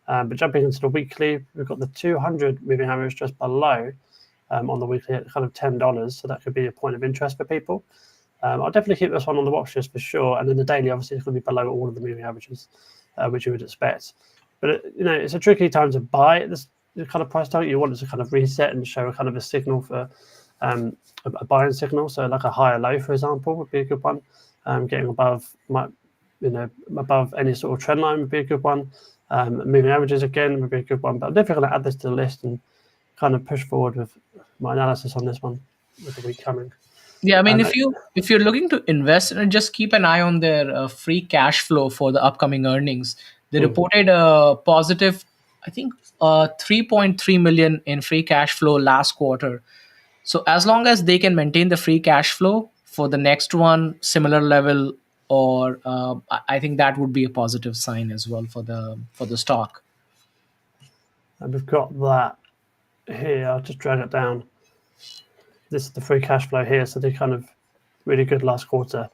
Speaker 1: but jumping into the weekly, we've got the 200 moving average just below on the weekly at kind of $10, so that could be a point of interest for people. I'll definitely keep this one on the watch list for sure, and then the daily obviously it's going to be below all of the moving averages, which you would expect. But it's a tricky time to buy at this kind of price target. You want it to kind of reset and show a kind of a signal for a buying signal. So like a higher low, for example, would be a good one. Getting above above any sort of trend line would be a good one. Moving averages again would be a good one. But I'm definitely going to add this to the list and kind of push forward with my analysis on this one with the week coming.
Speaker 2: Yeah, I mean, if you're looking to invest, and just keep an eye on their free cash flow for the upcoming earnings. They reported a positive, I think, 3.3 million in free cash flow last quarter. So as long as they can maintain the free cash flow for the next one, similar level, or I think that would be a positive sign as well for the stock.
Speaker 1: And we've got that here. I'll just drag it down. This is the free cash flow here. So they're kind of really good last quarter.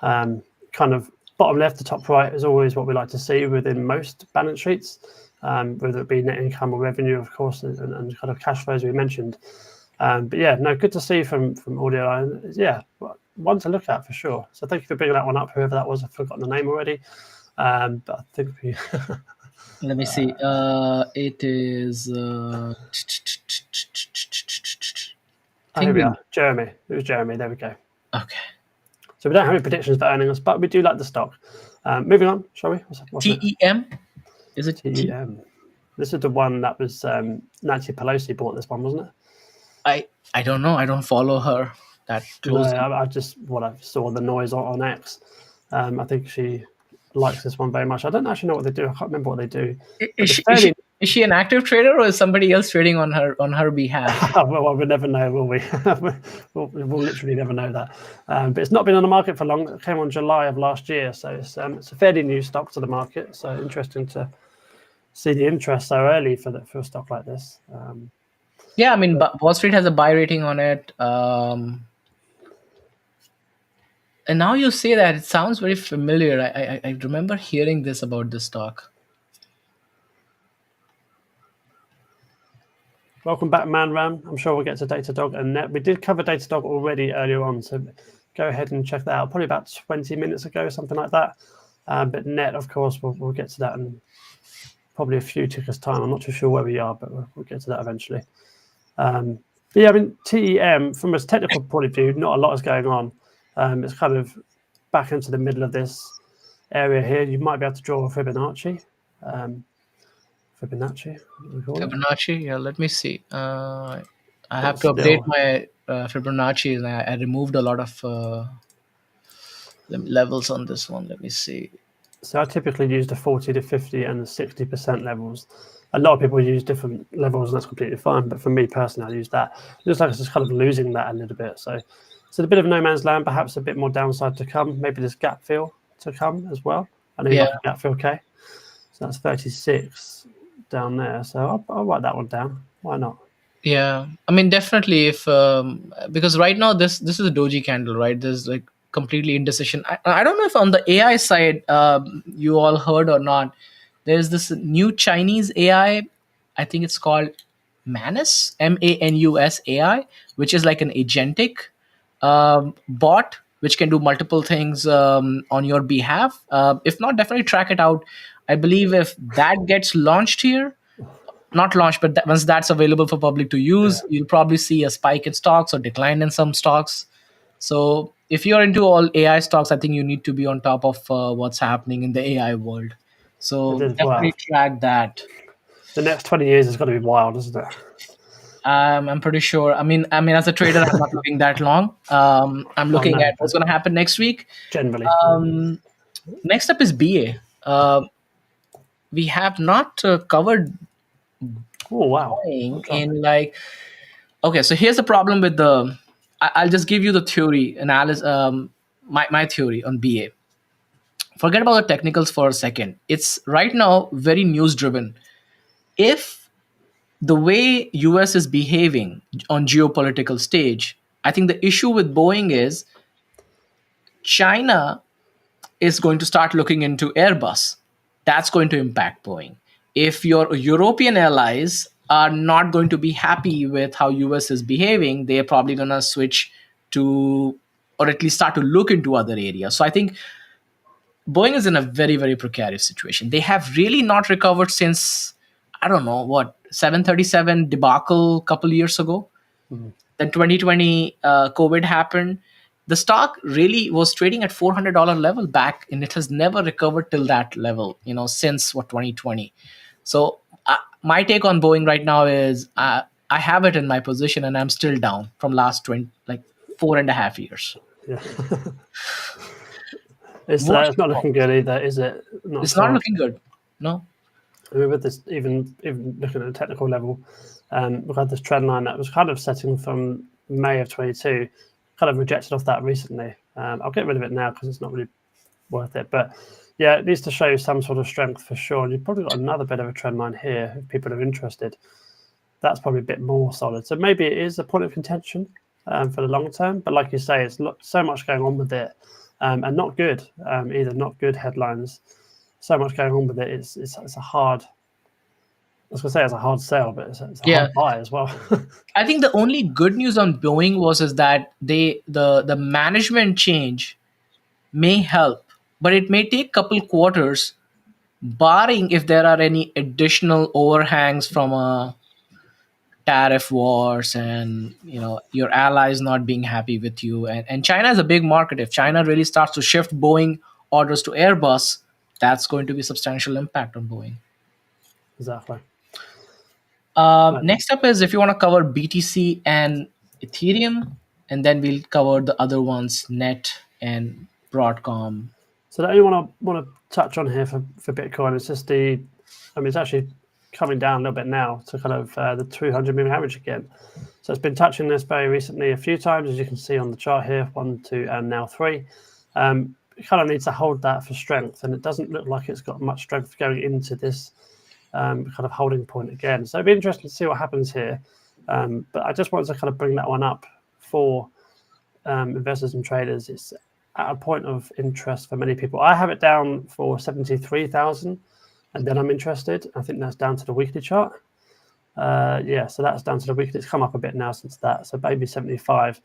Speaker 1: Kind of bottom left to top right is always what we like to see within most balance sheets, whether it be net income or revenue, of course, and kind of cash flows we mentioned. But yeah, no, good to see from Audio. Yeah, one to look at for sure. So thank you for bringing that one up, whoever that was. I've forgotten the name already. But I think we...
Speaker 2: Let me see. It is...
Speaker 1: here we are. Jeremy. It was Jeremy. There we go.
Speaker 2: Okay.
Speaker 1: So we don't have any predictions for earnings, but we do like the stock. Moving on, shall we?
Speaker 2: What's TEM? Is it
Speaker 1: TEM? This is the one that was Nancy Pelosi bought this one, wasn't
Speaker 2: it? I don't know. I don't follow her that closely.
Speaker 1: No, I just I saw the noise on X. I think she likes this one very much. I don't actually know what they do. I can't remember what they do.
Speaker 2: Is she an active trader, or is somebody else trading on her behalf?
Speaker 1: Well, we'll never know, will we? we'll literally never know that. But it's not been on the market for long. It came on July of last year, so it's a fairly new stock to the market. So interesting to see the interest so early for a stock like this.
Speaker 2: Yeah, I mean, Wall Street has a buy rating on it. And now you say that, it sounds very familiar. I remember hearing this about this stock.
Speaker 1: Welcome back, ManRam. I'm sure we'll get to Datadog and Net. We did cover Datadog already earlier on, so go ahead and check that out. Probably about 20 minutes ago, something like that. But Net, of course, we'll get to that in probably a few tickers' time. I'm not too sure where we are, but we'll get to that eventually. But yeah, I mean, TEM, from a technical point of view, not a lot is going on. It's kind of back into the middle of this area here. You might be able to draw a Fibonacci.
Speaker 2: Fibonacci, yeah, let me see. I have to update my Fibonacci, and I removed a lot of levels on this one. Let me see.
Speaker 1: So I typically use the 40 to 50 and the 60% levels. A lot of people use different levels, and that's completely fine. But for me personally, I use that. It looks like it's just kind of losing that a little bit. So it's a bit of no man's land, perhaps a bit more downside to come. Maybe this gap fill to come as well. I know you like a gap fill, K. So that's 36 down there. So I'll write that one down. Why not?
Speaker 2: Yeah, I mean, definitely. If because right now this is a doji candle, right? There's like completely indecision. I don't know if on the AI side you all heard or not. There's this new Chinese AI. I think it's called Manus, MANUS AI, which is like an agentic bot which can do multiple things on your behalf. If not, definitely track it out. I believe if that gets launched here, not launched, but once that's available for public to use, you'll probably see a spike in stocks or decline in some stocks. So if you're into all AI stocks, I think you need to be on top of what's happening in the AI world. So definitely track that.
Speaker 1: The next 20 years is going to be wild, isn't it?
Speaker 2: I'm pretty sure. I mean, as a trader, I'm not looking that long. I'm looking at what's going to happen next week.
Speaker 1: Generally.
Speaker 2: Next up is BA. We have not covered.
Speaker 1: Oh wow!
Speaker 2: In like, okay, so here's the problem with the. I'll just give you the theory analysis. My theory on BA. forget about the technicals for a second. It's right now very news driven. If the way US is behaving on geopolitical stage, I think the issue with Boeing is China is going to start looking into Airbus. That's going to impact Boeing. If your European allies are not going to be happy with how US is behaving, they're probably going to switch to, or at least start to look into other areas. So I think Boeing is in a very, very precarious situation. They have really not recovered since, I don't know, what, 737 debacle a couple years ago. Then 2020 COVID happened. The stock really was trading at $400 level back, and it has never recovered till that level, since 2020. So my take on Boeing right now is I have it in my position, and I'm still down from last 4.5 years.
Speaker 1: Yeah. It's not looking good either, is it?
Speaker 2: It's not looking good. No.
Speaker 1: I mean, with this, even looking at the technical level, we've had this trend line that was kind of setting from May of 22, kind of rejected off that recently. I'll get rid of it now because it's not really worth it. But yeah, it needs to show some sort of strength for sure. And you've probably got another bit of a trend line here if people are interested. That's probably a bit more solid. So maybe it is a point of contention for the long term. But like you say, it's so much going on with it, and not good either. Not good headlines. So much going on with it. It's a hard. I was gonna say it's a hard sell, but it's a hard buy as well.
Speaker 2: I think the only good news on Boeing is that the management change may help, but it may take a couple quarters, barring if there are any additional overhangs from a tariff wars and your allies not being happy with you. And China is a big market. If China really starts to shift Boeing orders to Airbus, that's going to be substantial impact on Boeing.
Speaker 1: Exactly.
Speaker 2: Next up is if you want to cover BTC and Ethereum, and then we'll cover the other ones, Net and Broadcom.
Speaker 1: So the only one I want to touch on here for Bitcoin is just it's actually coming down a little bit now to kind of the 200 moving average again. So it's been touching this very recently a few times, as you can see on the chart here, 1, 2, and now 3. It kind of needs to hold that for strength, and it doesn't look like it's got much strength going into this kind of holding point again. So it'd be interesting to see what happens here. But I just wanted to kind of bring that one up for investors and traders. It's at a point of interest for many people. I have it down for 73,000, and then I'm interested. I think that's down to the weekly chart. So that's down to the weekly. It's come up a bit now since that. So maybe 75.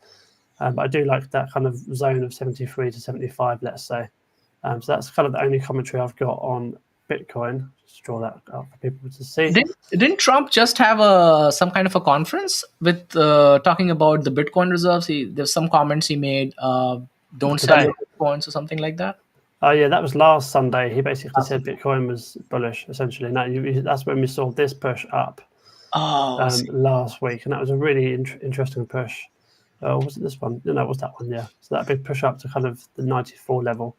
Speaker 1: But I do like that kind of zone of 73 to 75, let's say. So that's kind of the only commentary I've got on Bitcoin. Just draw that up for people to see.
Speaker 2: Didn't Trump just have some kind of a conference with talking about the Bitcoin reserves? There's some comments he made. Don't sell your Bitcoins or something like that.
Speaker 1: Oh yeah, that was last Sunday. He basically said Bitcoin was bullish, essentially. Now that's when we saw this push up last week, and that was a really interesting push. Was it this one? No, it was that one. Yeah, so that big push up to kind of the 94 level,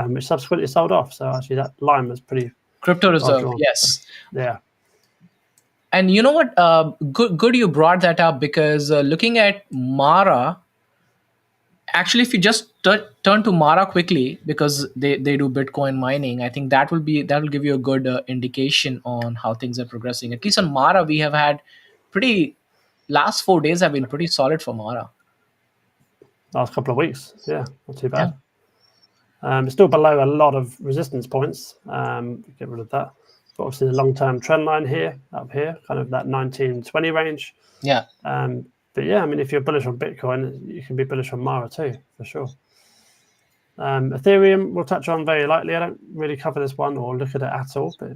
Speaker 1: which subsequently sold off. So actually, that line was pretty
Speaker 2: crypto reserve. Yes.
Speaker 1: Yeah.
Speaker 2: And you know what? Good you brought that up, because looking at Mara. Actually, if you just turn to Mara quickly, because they do Bitcoin mining, I think that will give you a good indication on how things are progressing. At least on Mara, we have had last 4 days have been pretty solid for Mara.
Speaker 1: Last couple of weeks, yeah, not too bad. Yeah. It's still below a lot of resistance points. Get rid of that. But obviously, the long-term trend line here, up here, kind of that 1920 range.
Speaker 2: Yeah.
Speaker 1: But yeah, I mean, if you're bullish on Bitcoin, you can be bullish on Mara too, for sure. Ethereum, we'll touch on very lightly. I don't really cover this one or look at it at all, but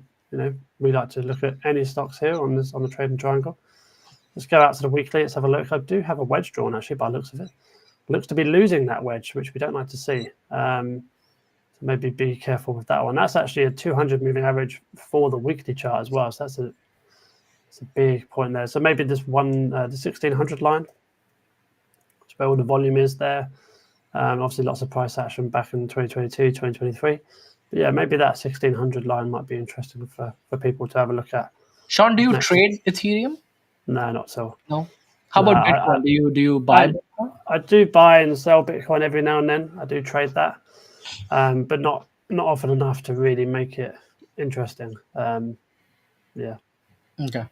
Speaker 1: we like to look at any stocks here on the trading triangle. Let's go out to the weekly. Let's have a look. I do have a wedge drawn actually, by the looks of it. It looks to be losing that wedge, which we don't like to see. So maybe be careful with that one. That's actually a 200 moving average for the weekly chart as well. So that's a big point there. So maybe this one, the 1600 line, which where all the volume is there. Obviously, lots of price action back in 2022, 2023. But yeah, maybe that 1600 line might be interesting for people to have a look at.
Speaker 2: Sean, do you trade Ethereum?
Speaker 1: No, not so.
Speaker 2: No. How about Bitcoin? Do you buy Bitcoin?
Speaker 1: I do buy and sell Bitcoin every now and then. I do trade that, but not not often enough to really make it interesting. Yeah.
Speaker 2: Okay.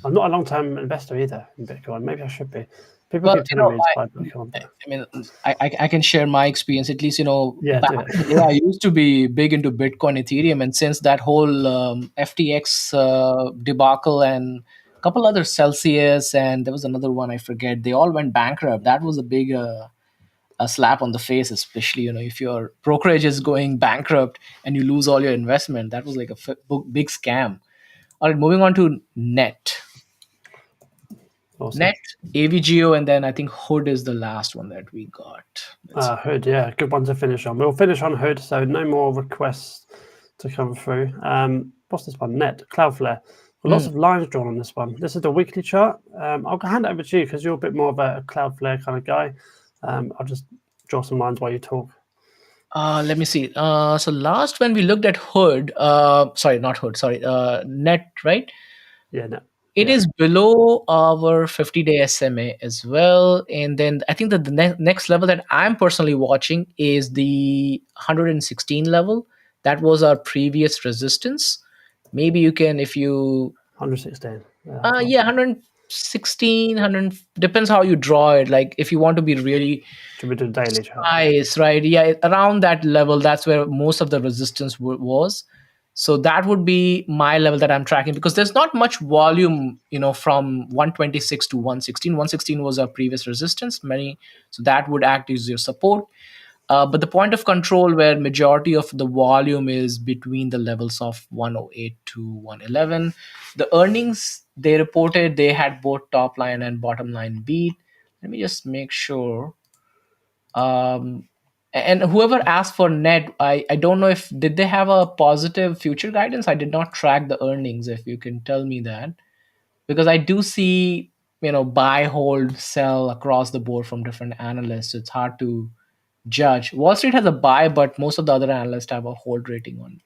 Speaker 1: I'm not a long-term investor either in Bitcoin. Maybe I should be. People
Speaker 2: Well,
Speaker 1: keep telling me to buy Bitcoin, but
Speaker 2: I mean, I can share my experience. At least,
Speaker 1: yeah,
Speaker 2: back
Speaker 1: do
Speaker 2: in the day, I
Speaker 1: it.
Speaker 2: used to be big into Bitcoin, Ethereum, and since that whole FTX debacle and a couple other Celsius, and there was another one I forget, they all went bankrupt. That was a big a slap on the face, especially if your brokerage is going bankrupt and you lose all your investment. That was like a big scam. All right, moving on to Net.
Speaker 1: Awesome.
Speaker 2: Net, AVGO, and then I think Hood is the last one that we got. Let's see.
Speaker 1: Hood, yeah, good one to finish on. We'll finish on Hood, so no more requests to come through. What's this one? Net, Cloudflare. Well, lots of lines drawn on this one. This is the weekly chart. I'll hand it over to you because you're a bit more of a Cloudflare kind of guy. I'll just draw some lines while you talk.
Speaker 2: Let me see. So last when we looked at Hood, sorry, not Hood, sorry, Net, right?
Speaker 1: Yeah, no.
Speaker 2: It is below our 50-day SMA as well. And then I think that the next level that I'm personally watching is the 116 level. That was our previous resistance. Maybe you can, if you
Speaker 1: 116.
Speaker 2: yeah, 116, 100, depends how you draw it. Like if you want to be really
Speaker 1: Should we do the daily chart?
Speaker 2: precise, right? Yeah, around that level, that's where most of the resistance was. So that would be my level that I'm tracking because there's not much volume, from 126 to 116. 116 was our previous resistance, so that would act as your support. But the point of control where majority of the volume is between the levels of 108 to 111. The earnings they reported, they had both top line and bottom line beat. Let me just make sure. And whoever asked for Net, I don't know if did they have a positive future guidance. I did not track the earnings. If you can tell me that, because I do see buy, hold, sell across the board from different analysts. It's hard to judge. Wall Street has a buy, but most of the other analysts have a hold rating on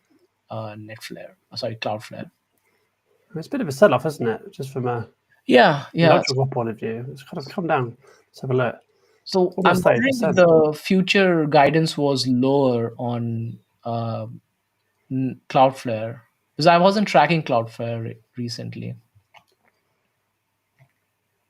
Speaker 2: Cloudflare.
Speaker 1: It's a bit of a sell-off, isn't it? Just from a
Speaker 2: Yeah.
Speaker 1: logical point of view. It's kind of come down. Let's have a look.
Speaker 2: So I'm
Speaker 1: Almost
Speaker 2: wondering if
Speaker 1: 30%.
Speaker 2: the future guidance was lower on Cloudflare, because I wasn't tracking Cloudflare recently.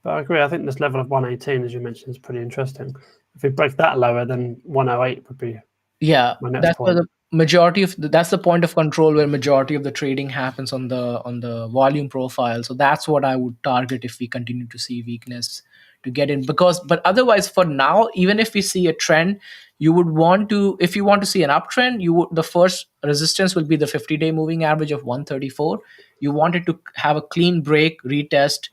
Speaker 1: But I agree. I think this level of 118, as you mentioned, is pretty interesting. If we break that lower, then 108 would be my next
Speaker 2: That's where
Speaker 1: point.
Speaker 2: the majority of that's the point of control where majority of the trading happens on the volume profile. So that's what I would target if we continue to see weakness to get in, but otherwise for now, even if we see a trend, you would want to, if you want to see an uptrend, the first resistance will be the 50-day moving average of 134. You want it to have a clean break, retest,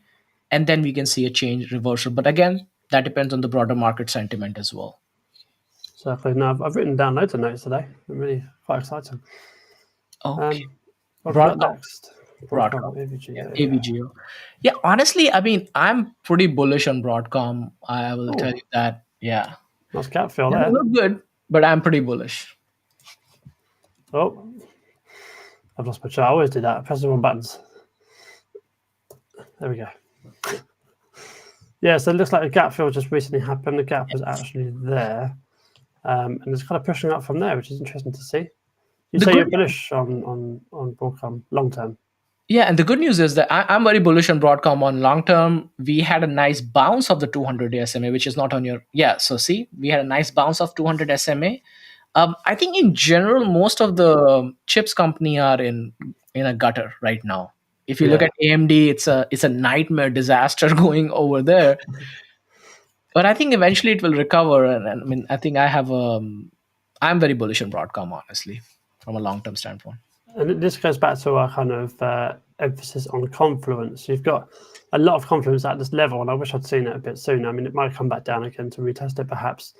Speaker 2: and then we can see a change reversal. But again, that depends on the broader market sentiment as well.
Speaker 1: Exactly. No, I've written down loads of notes today. I'm really quite exciting.
Speaker 2: Okay.
Speaker 1: What have we got next?
Speaker 2: Broadcom.
Speaker 1: AVGO.
Speaker 2: AVGO. Yeah, honestly, I mean, I'm pretty bullish on Broadcom. I will tell you that. Yeah.
Speaker 1: Nice gap fill
Speaker 2: It
Speaker 1: there.
Speaker 2: doesn't look good, but I'm pretty bullish.
Speaker 1: Oh, I've lost my chart. I always do that. I press the wrong buttons. There we go. Yeah, so it looks like a gap fill just recently happened. The gap was actually there. And it's kind of pushing up from there, which is interesting to see. You say you're bullish on Broadcom long term.
Speaker 2: Yeah, and the good news is that I'm very bullish on Broadcom on long term. We had a nice bounce of the 200-day SMA, which is not on your... Yeah, so see, we had a nice bounce of 200 SMA. I think in general, most of the chips company are in a gutter right now. If you look at AMD, it's a nightmare disaster going over there. But I think eventually it will recover. And I mean, I think I'm very bullish on Broadcom, honestly, from a long-term standpoint.
Speaker 1: And this goes back to our kind of emphasis on confluence. You've got a lot of confluence at this level, and I wish I'd seen it a bit sooner. I mean, it might come back down again to retest it perhaps,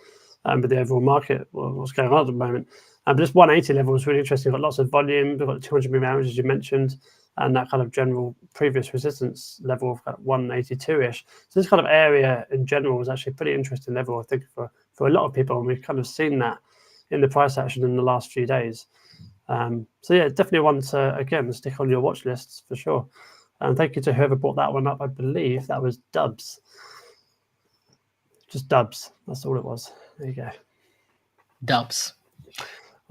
Speaker 1: with the overall market, what's going on at the moment. But this 180 level is really interesting. We've got lots of volume. We've got 200 moving average, as you mentioned, and that kind of general previous resistance level of kind of 182-ish. So this kind of area in general is actually a pretty interesting level, I think, for a lot of people. And we've kind of seen that in the price action in the last few days. So yeah, definitely one to, again, stick on your watch lists for sure. And thank you to whoever brought that one up. I believe that was Dubs. Just Dubs. That's all it was. There you go.
Speaker 2: Dubs.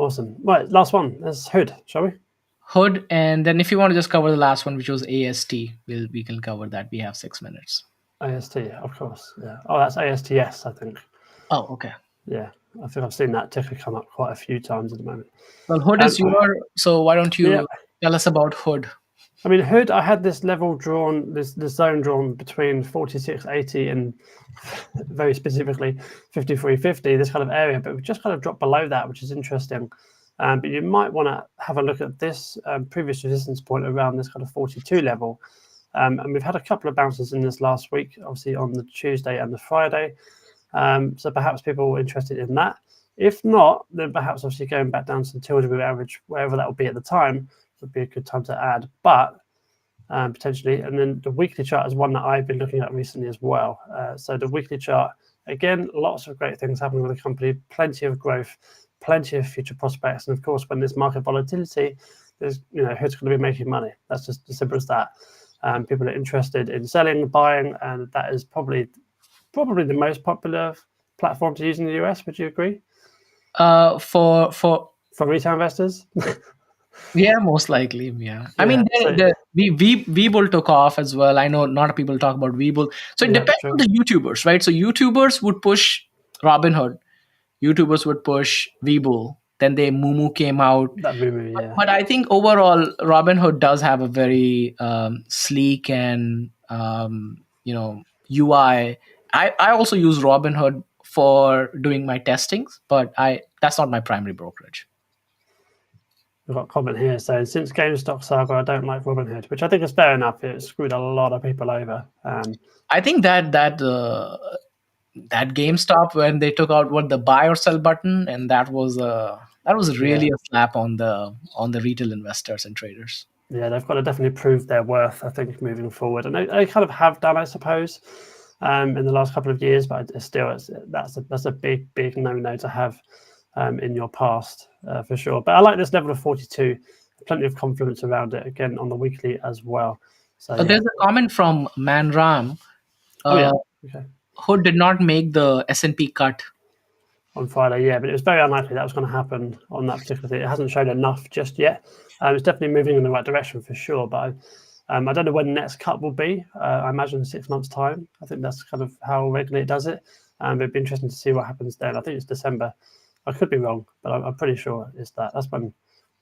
Speaker 1: Awesome. Right, last one. Let's Hood, shall we?
Speaker 2: Hood, and then if you want to just cover the last one, which was AST, we can cover that. We have 6 minutes.
Speaker 1: AST, of course. Yeah. Oh, that's ASTS, I think.
Speaker 2: Oh, okay.
Speaker 1: Yeah, I think I've seen that ticker come up quite a few times at the moment.
Speaker 2: Well, Hood is your. So why don't you tell us about Hood?
Speaker 1: I mean, Hood, I had this level drawn, this zone drawn between 46.80 and very specifically 53.50, this kind of area, but we've just kind of dropped below that, which is interesting. But you might want to have a look at this previous resistance point around this kind of 42 level. And we've had a couple of bounces in this last week, obviously on the Tuesday and the Friday. So perhaps people are interested in that. If not, then perhaps obviously going back down to the 200 average, wherever that will be at the time, would be a good time to add, but potentially. And then the weekly chart is one that I've been looking at recently as well. So the weekly chart, again, lots of great things happening with the company, plenty of growth, plenty of future prospects. And of course, when there's market volatility, there's, who's going to be making money? That's just as simple as that. People are interested in selling, buying, and that is probably the most popular platform to use in the US. Would you agree?
Speaker 2: For
Speaker 1: retail investors?
Speaker 2: Yeah, most likely. Yeah, I mean, Webull took off as well. I know not people talk about Webull, so it depends on the YouTubers, right? So YouTubers would push Robinhood, YouTubers would push Webull. Then Moomoo came out. But I think overall, Robinhood does have a very sleek and UI. I also use Robinhood for doing my testings, but that's not my primary brokerage.
Speaker 1: We've got a comment here saying, since GameStop saga, I don't like Robinhood, which I think is fair enough. It screwed a lot of people over.
Speaker 2: I think that GameStop, when they took out the buy or sell button, and that was really a slap on the retail investors and traders.
Speaker 1: Yeah, they've got to definitely prove their worth, I think, moving forward, and they kind of have done, I suppose, in the last couple of years. But still, that's a big no to have in your past for sure. But I like this level of 42. Plenty of confidence around it again on the weekly as well. So
Speaker 2: there's a comment from Manram.
Speaker 1: Okay.
Speaker 2: Hood did not make the S&P cut
Speaker 1: on Friday, but it was very unlikely that was going to happen on that particular thing. It hasn't shown enough just yet. It's definitely moving in the right direction for sure, but I don't know when the next cut will be. I imagine 6 months' time. I think that's kind of how regularly it does it. It'd be interesting to see what happens then. I think it's December. I could be wrong, but I'm pretty sure it's that. That's when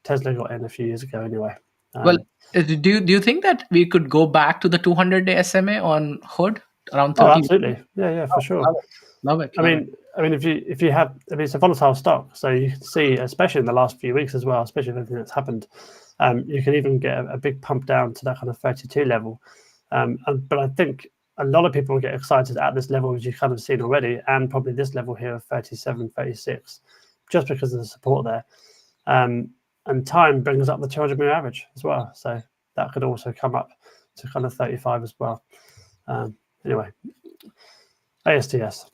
Speaker 1: Tesla got in a few years ago anyway.
Speaker 2: Well, do you think that we could go back to the 200-day SMA on Hood around 30?
Speaker 1: Oh, absolutely. Yeah, for sure.
Speaker 2: Love it.
Speaker 1: I mean, if you have, it's a volatile stock, so you can see, especially in the last few weeks as well, especially with everything that's happened, you can even get a big pump down to that kind of 32 level. But I think a lot of people get excited at this level, as you've kind of seen already, and probably this level here of 37, 36, just because of the support there. And time brings up the 200-moving average as well, so that could also come up to kind of 35 as well. Anyway, ASTS.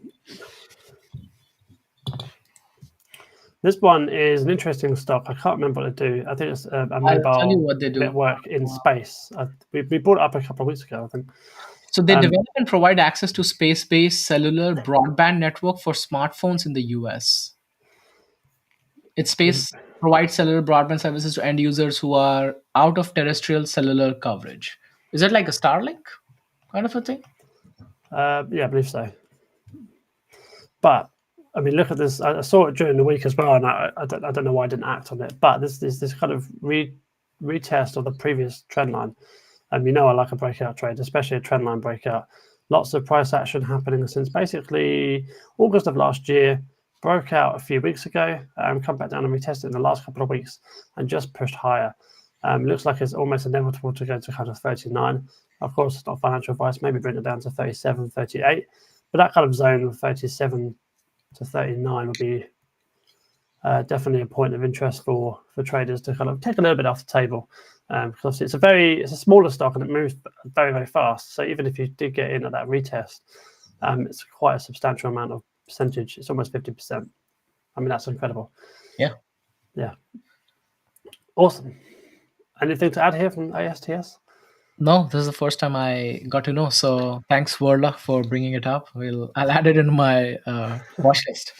Speaker 1: This one is an interesting stock. I can't remember what they do. I think it's a mobile network in space. We brought it up a couple of weeks ago, I think.
Speaker 2: So they develop and provide access to space-based cellular broadband network for smartphones in the US. Its space provides cellular broadband services to end users who are out of terrestrial cellular coverage. Is it like a Starlink kind of a thing?
Speaker 1: Yeah, I believe so. But I mean, look at this. I saw it during the week as well, and I don't know why I didn't act on it. But this kind of retest of the previous trend line. I like a breakout trade, especially a trend line breakout. Lots of price action happening since basically August of last year. Broke out a few weeks ago, come back down and retested in the last couple of weeks, and just pushed higher. Looks like it's almost inevitable to go to kind of 39. Of course, it's not financial advice. Maybe bring it down to 37, 38. But that kind of zone of 37 to 39 would be definitely a point of interest for traders to kind of take a little bit off the table, because it's a smaller stock and it moves very, very fast. So even if you did get in at that retest, it's quite a substantial amount of percentage. It's almost 50%. I mean, that's incredible. Yeah. Awesome. Anything to add here from ASTS?
Speaker 2: No, this is the first time I got to know. So thanks, Verla, for bringing it up. I'll add it in my watch list.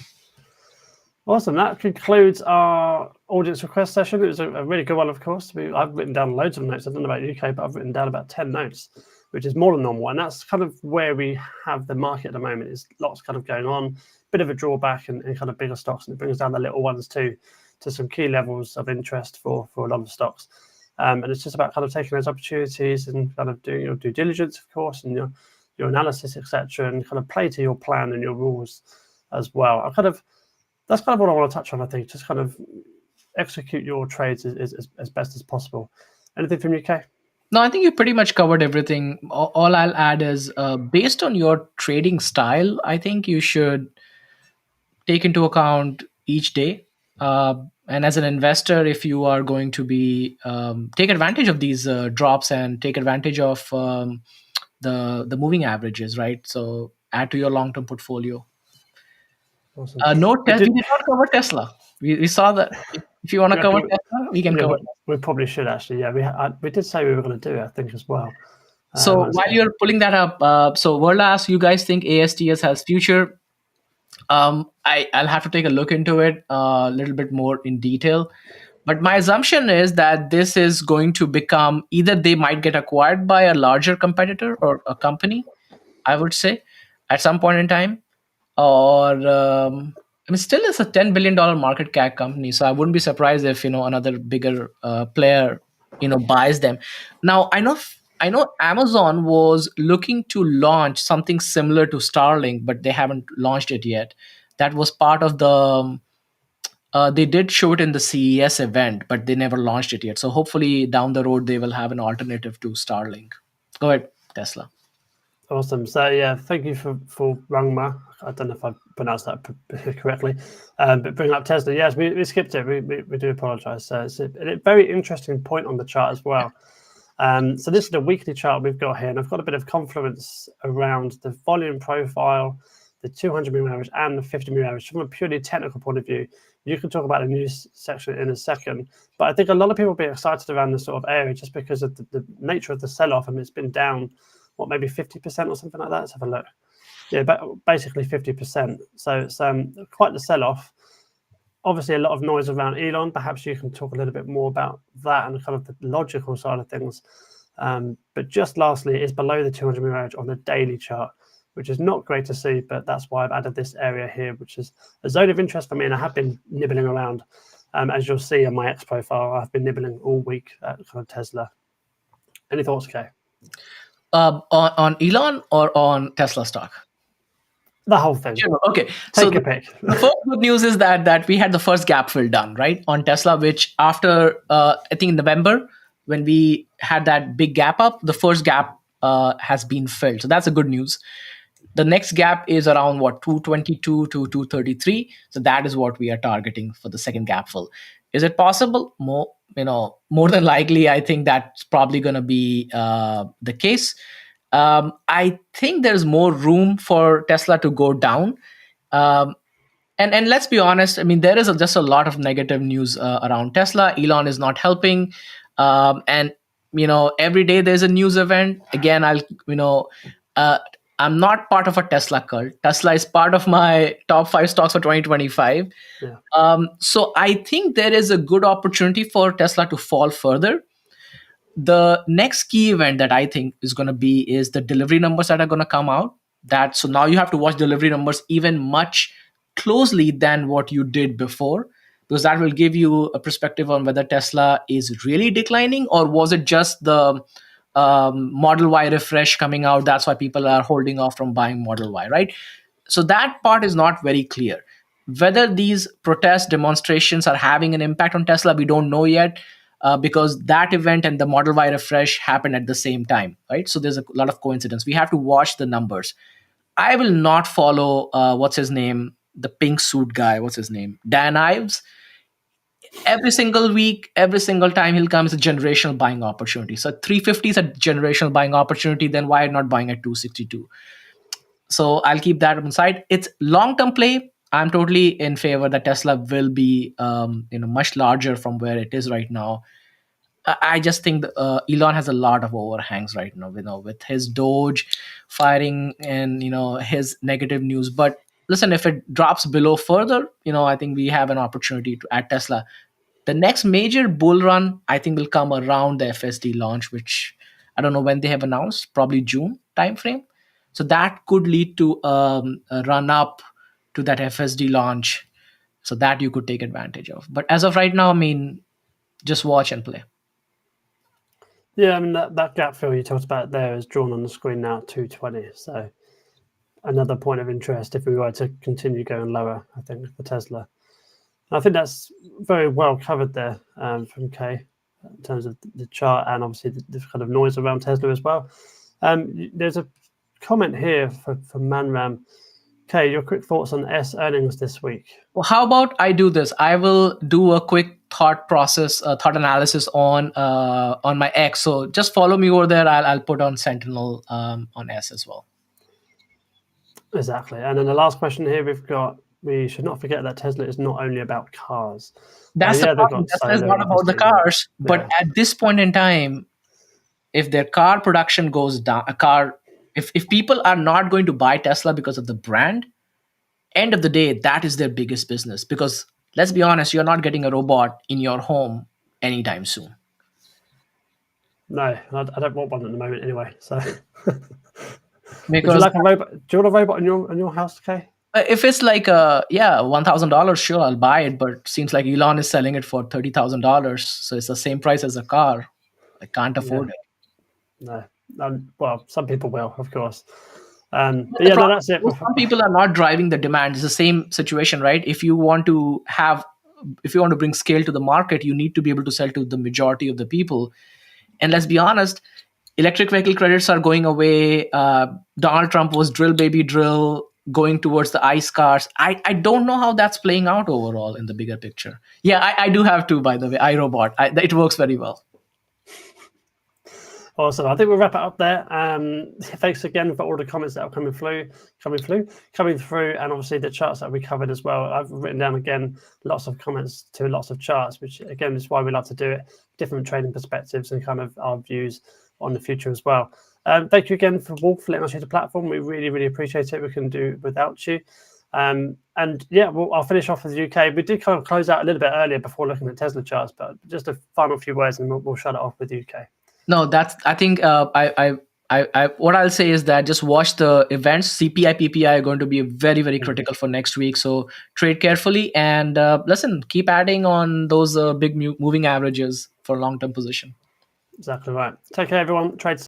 Speaker 1: Awesome. That concludes our audience request session. It was a really good one, of course. I've written down loads of notes. I don't know about UK, but I've written down about 10 notes, which is more than normal. And that's kind of where we have the market at the moment. Is lots kind of going on, bit of a drawback in kind of bigger stocks, and it brings down the little ones too to some key levels of interest for a lot of stocks. And it's just about kind of taking those opportunities and kind of doing your due diligence, of course, and your analysis, etc., and kind of play to your plan and your rules as well. That's kind of what I want to touch on, I think. Just kind of execute your trades as best as possible. Anything from UK?
Speaker 2: No, I think you pretty much covered everything. All I'll add is based on your trading style, I think you should take into account each day. And as an investor, if you are going to be take advantage of these drops and take advantage of the moving averages, right? So add to your long term portfolio.
Speaker 1: Awesome.
Speaker 2: No, we did not cover Tesla. We saw that. If you want to cover Tesla, we can cover.
Speaker 1: We probably should actually. Yeah, we did say we were going to do it, I think, as well.
Speaker 2: So while you're pulling that up, so World asks, you guys think ASTS has future? I'll have to take a look into it a little bit more in detail. But my assumption is that this is going to become either they might get acquired by a larger competitor or a company, I would say, at some point in time. Or I mean, still it's a $10 billion market cap company, so I wouldn't be surprised if another bigger player buys them. Now I know Amazon was looking to launch something similar to Starlink, but they haven't launched it yet. That was part of the they did show it in the CES event, but they never launched it yet. So hopefully down the road they will have an alternative to Starlink. Go ahead, Tesla.
Speaker 1: Awesome. So yeah, thank you for Rangma. I don't know if I pronounced that correctly, but bring up Tesla. Yes, we skipped it. We do apologise. So it's a very interesting point on the chart as well. So this is the weekly chart we've got here, and I've got a bit of confluence around the volume profile, the 200 moving average, and the 50 moving average from a purely technical point of view. You can talk about the news section in a second, but I think a lot of people will be excited around this sort of area just because of the nature of the sell-off, and it's been down, what, maybe 50% or something like that. Let's have a look. Yeah, but basically 50%. So it's quite the sell-off. Obviously, a lot of noise around Elon. Perhaps you can talk a little bit more about that and kind of the logical side of things. But just lastly, it's below the 200 moving average on the daily chart, which is not great to see, but that's why I've added this area here, which is a zone of interest for me, and I have been nibbling around. As you'll see on my X profile, I've been nibbling all week at kind of Tesla. Any thoughts, Kay?
Speaker 2: On Elon or on Tesla stock?
Speaker 1: The whole thing.
Speaker 2: Sure. Okay.
Speaker 1: Take a pick.
Speaker 2: The first good news is that we had the first gap fill done, right, on Tesla, which after, I think in November, when we had that big gap up, the first gap has been filled. So that's a good news. The next gap is around 222 to 233. So that is what we are targeting for the second gap fill. Is it possible? More than likely, I think that's probably going to be the case. I think there's more room for Tesla to go down. And let's be honest, I mean, there is just a lot of negative news around Tesla. Elon is not helping. And every day there's a news event. Again, I'm not part of a Tesla cult. Tesla is part of my top 5 stocks for 2025. Yeah. So I think there is a good opportunity for Tesla to fall further. The next key event that I think is going to be is the delivery numbers that are going to come out. So now you have to watch delivery numbers even much closely than what you did before, because that will give you a perspective on whether Tesla is really declining, or was it just the Model Y refresh coming out. That's why people are holding off from buying Model Y, right? So that part is not very clear. Whether these protest demonstrations are having an impact on Tesla, we don't know yet, because that event and the Model Y refresh happened at the same time, right? So there's a lot of coincidence. We have to watch the numbers. I will not follow, what's his name? The pink suit guy, what's his name? Dan Ives. Every single week, every single time he'll come, is a generational buying opportunity. So 350 is a generational buying opportunity. Then why not buying at 262? So I'll keep that on side. It's long-term play. I'm totally in favor that Tesla will be much larger from where it is right now. I just think Elon has a lot of overhangs right now, with his Doge firing and his negative news. But listen, if it drops below further, I think we have an opportunity to add Tesla. The next major bull run, I think, will come around the FSD launch, which I don't know when they have announced, probably June timeframe. So that could lead to a run up to that FSD launch, so that you could take advantage of. But as of right now, I mean, just watch and play.
Speaker 1: Yeah, I mean, that gap fill you talked about there is drawn on the screen now at 220. So another point of interest if we were to continue going lower, I think, for Tesla. I think that's very well covered there from Kay in terms of the chart and obviously the kind of noise around Tesla as well. There's a comment here from Manram. Kay, your quick thoughts on S earnings this week?
Speaker 2: Well, how about I do this? I will do a quick thought analysis on my X. So just follow me over there. I'll put on Sentinel on S as well.
Speaker 1: Exactly. And then the last question here we've got, we should not forget that Tesla is not only about cars.
Speaker 2: That's the problem. Tesla's not about the cars. Yeah. But at this point in time, if their car production goes down, if people are not going to buy Tesla because of the brand, end of the day, that is their biggest business. Because let's be honest, you're not getting a robot in your home anytime soon.
Speaker 1: No, I don't want one at the moment anyway. So,
Speaker 2: because
Speaker 1: would you like a robot? Do you want a robot in your house, Kay?
Speaker 2: If it's like $1,000, sure, I'll buy it. But it seems like Elon is selling it for $30,000, so it's the same price as a car. I can't afford it.
Speaker 1: No, well, some people will, of course. That's it.
Speaker 2: Some people are not driving the demand. It's the same situation, right? If you want to bring scale to the market, you need to be able to sell to the majority of the people. And let's be honest, electric vehicle credits are going away. Donald Trump was drill baby drill, going towards the ICE cars. I don't know how that's playing out overall in the bigger picture. Yeah, I do have two, by the way, iRobot. It works very well.
Speaker 1: Awesome. I think we'll wrap it up there. Thanks again for all the comments that are coming through, and obviously the charts that we covered as well. I've written down again lots of comments to lots of charts, which again is why we love to do it. Different trading perspectives and kind of our views on the future as well. Thank you again for Wolf letting us use the platform. We really, really appreciate it. We couldn't do it without you. And yeah, I'll finish off with the UK. We did kind of close out a little bit earlier before looking at Tesla charts, but just a final few words and we'll shut it off with the UK.
Speaker 2: No, I think what I'll say is that just watch the events. CPI, PPI are going to be very, very critical for next week. So trade carefully and listen, keep adding on those big moving averages for long-term position.
Speaker 1: Exactly right. Take care, everyone. Trade